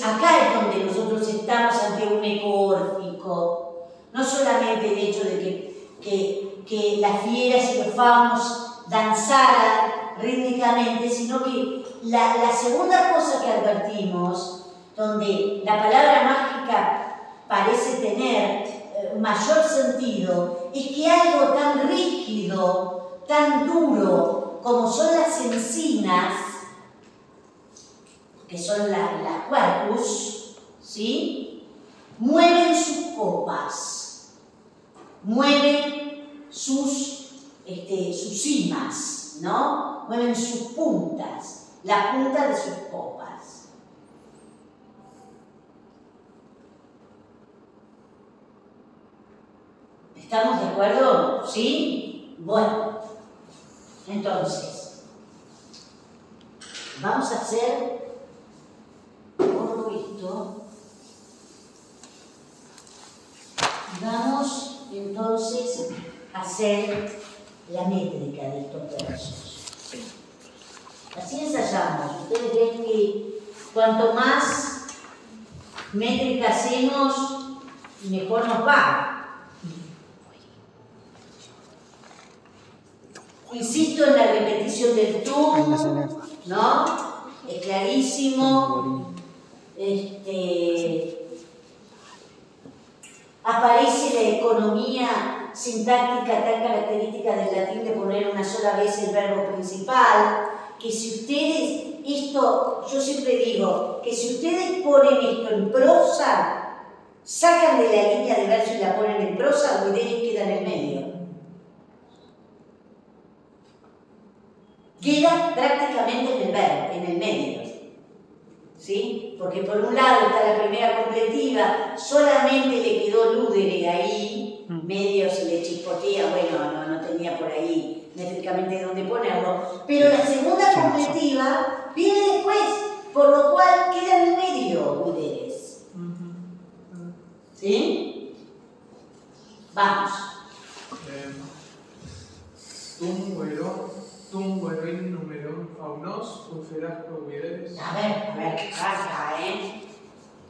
Acá es donde nosotros estamos ante un eco órfico. No solamente el hecho de que las fieras y los faunos danzaran rítmicamente, sino que la segunda cosa que advertimos, donde la palabra mágica parece tener mayor sentido, es que algo tan rígido, tan duro, como son las encinas, que son las quercus, ¿sí? Mueven sus copas, mueven sus cimas, ¿no? Mueven sus puntas, la punta de sus copas. ¿Estamos de acuerdo? ¿Sí? Bueno, entonces, vamos a hacer todo esto. Vamos entonces a hacer la métrica de estos versos. Así ensayamos. Ustedes ven que cuanto más métrica hacemos, mejor nos va. Insisto en la repetición del tum, ¿no? es clarísimo. Aparece la economía sintáctica tan característica del latín de poner una sola vez el verbo principal, que si ustedes, esto, yo siempre digo, que si ustedes ponen esto en prosa, sacan de la línea de verso y la ponen en prosa, Wideres queda en el medio. Queda prácticamente en el verbo, en el medio. ¿Sí? Porque por un lado está la primera completiva, solamente le quedó Ludere ahí, medio se le chispotea, bueno, no tenía por ahí métricamente dónde ponerlo, pero la segunda completiva viene después, por lo cual queda en el medio Wideres. ¿Sí? Vamos. Tum guerin numeron faunos, conferasco Wideres. A ver, acá,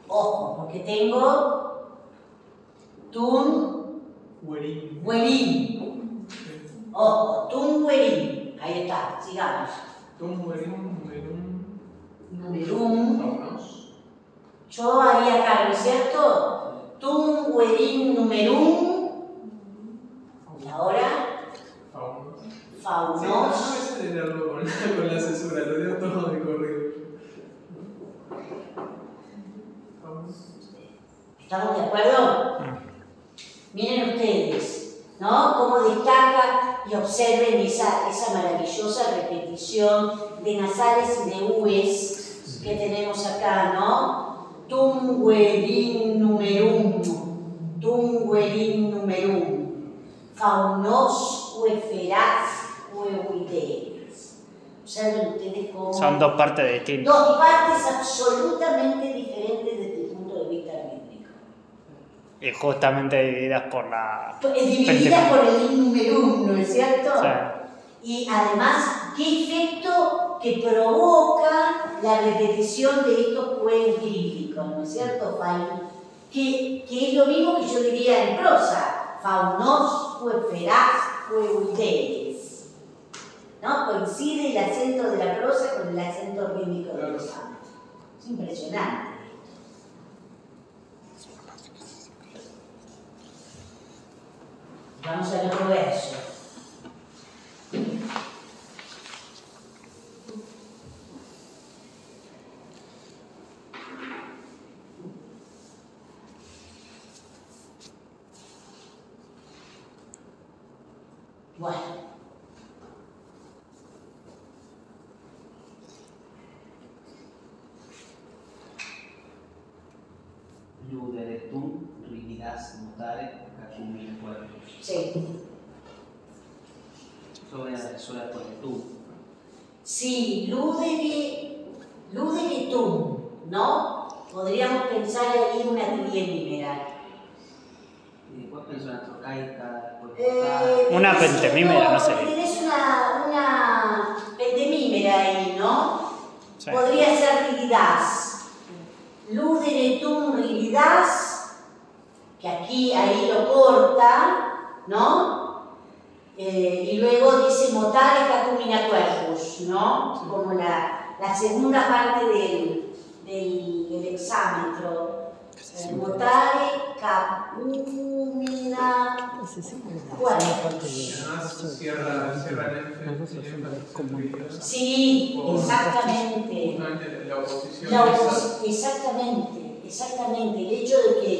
Ojo, porque tengo tum guerin. Ojo, tum guerin. Ahí está, sigamos. Tum guerin Numerum. faunos. Yo haría cargo, ¿cierto? Tum guerin numerum. Y ahora, Faunos. Sí, faunos. no me sale leerlo con la cesura, lo leo todo de corrido. Faunos. ¿Estamos de acuerdo? Miren ustedes, ¿no? Cómo destaca y observen esa maravillosa repetición de nasales y de ues que tenemos acá, ¿no? Tum guerin numerum, tum guerin numerum, faunos ueferas uewideres. Observen ustedes cómo... Son dos partes distintas. Dos partes absolutamente diferentes desde el punto de vista rítmico. Y justamente divididas por la... Divididas por el numerum, ¿no es cierto? Sí. Y además, ¿qué efecto que provoca la repetición de estos puentes hídricos, ¿no es cierto? Que es lo mismo que yo diría en prosa. Faunos, ueferas, uewideres. ¿No? Coincide el acento de la prosa con el acento rítmico de los cantos. Es impresionante. Vamos al otro verso. Bueno. Ludere tum rigidas mutare cacumine cuerpos. Sí. Suele poner tú. Sí, ludere tum, ¿no? Podríamos pensar ahí una triémimera. Y después pienso en la trocaica, Una pentemímera, no sé. Tienes una pentemímera ahí, ¿no? Sí. Podría ser rigidas. Ludere tum rigidas, que aquí, ahí lo corta, ¿no? Y luego dice motare cacumina quercus, ¿no? Como la segunda parte del hexámetro. Motare cacumina quercus. Además, cierra el énfasis. Sí, exactamente. La oposición. Exactamente. El hecho de que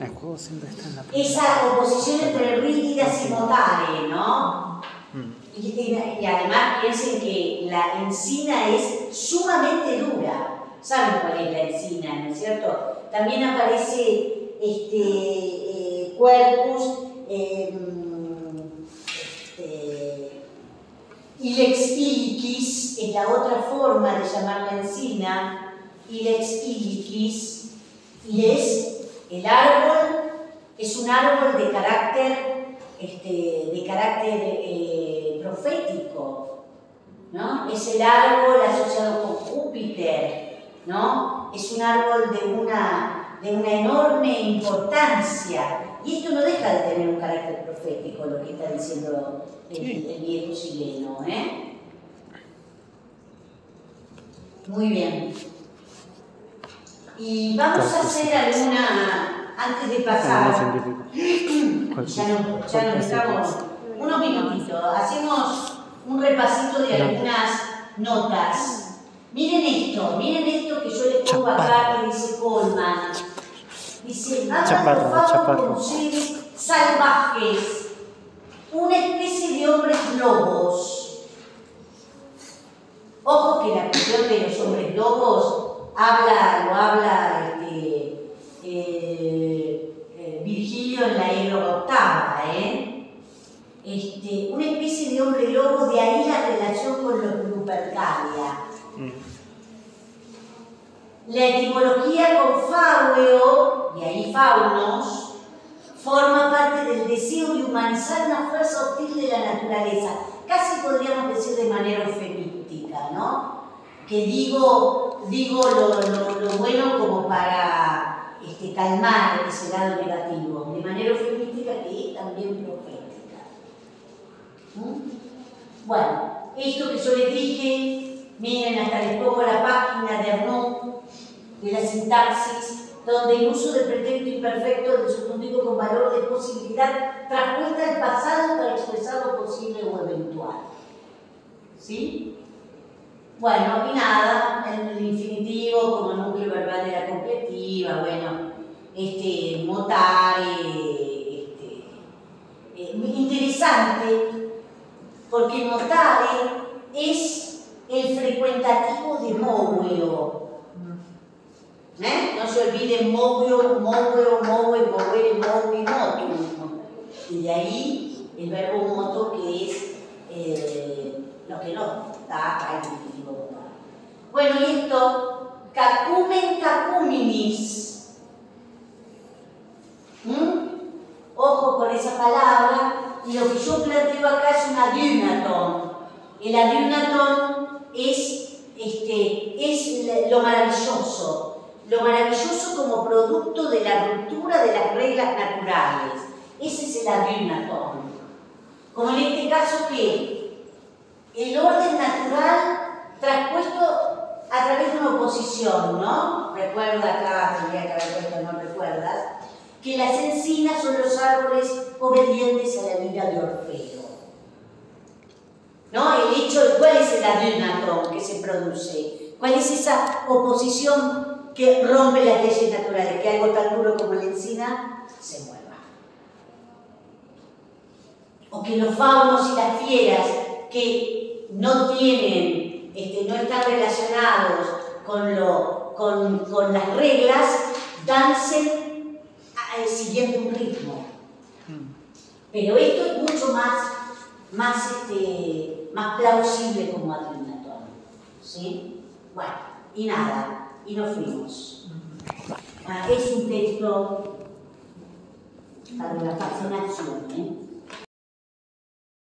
El juego siempre está en la primera. esa oposición entre rígidas y motare, ¿no? Y además piensen que la encina es sumamente dura. ¿Saben cuál es la encina, no es cierto? También aparece quercus, ilex ilicis es la otra forma de llamar la encina, ilex ilicis, y es el árbol, es un árbol de carácter profético, ¿no? Es el árbol asociado con Júpiter, ¿no? Es un árbol de una enorme importancia, y esto no deja de tener un carácter profético, lo que está diciendo el viejo chileno, ¿eh? Muy bien. Y vamos a hacer alguna, antes de pasar, ya nos estamos, unos minutitos, hacemos un repasito de algunas notas. Miren esto que yo les pongo acá, que dice Coleman. Dice, hablan por favor como seres salvajes, una especie de hombres lobos. Ojo que la cuestión de los hombres lobos lo habla Virgilio en la Égloga octava, una especie de hombre lobo, de ahí la relación con los Lupercalia. La etimología con fauneo, y ahí faunos, forma parte del deseo de humanizar una fuerza hostil de la naturaleza. Casi podríamos decir de manera eufemística, ¿no? Que digo lo bueno como para calmar ese lado negativo, de manera eufemística que es también profética. Bueno, esto que yo les dije, miren, hasta les pongo la página de Arnaud, de la sintaxis, donde el uso del pretérito imperfecto del subjuntivo con valor de posibilidad traspuesta al pasado para expresar lo posible o eventual. ¿Sí? Bueno, y nada, el infinitivo como núcleo verbal de la completiva, bueno, motare, interesante, porque motare es el frecuentativo de moveo. No se olviden moveo, mover, movi, motu. Y de ahí el verbo moto, que es lo que no está el infinitivo motar. Bueno, y esto, cacumen cacuminis. Ojo con esa palabra, y lo que yo planteo acá es un adiunaton. El adiunaton es lo maravilloso. Lo maravilloso como producto de la ruptura de las reglas naturales. Ese es el adiunaton. Como en este caso que el orden natural traspuesto a través de una oposición, ¿no? Recuerda acá, tendría que haber puesto, no recuerdas, que las encinas son los árboles obedientes a la vida de Orfeo. ¿No? El hecho de cuál es el adiunaton que se produce, cuál es esa oposición que rompe las leyes naturales, que algo tan duro como la encina se mueva. O que los faunos y las fieras que no tienen, no están relacionados con las reglas, dancen siguiendo un ritmo. Pero esto es mucho más plausible como adiunaton. ¿Sí? Bueno, y nada. Y nos fuimos. Es un texto para la fascinación,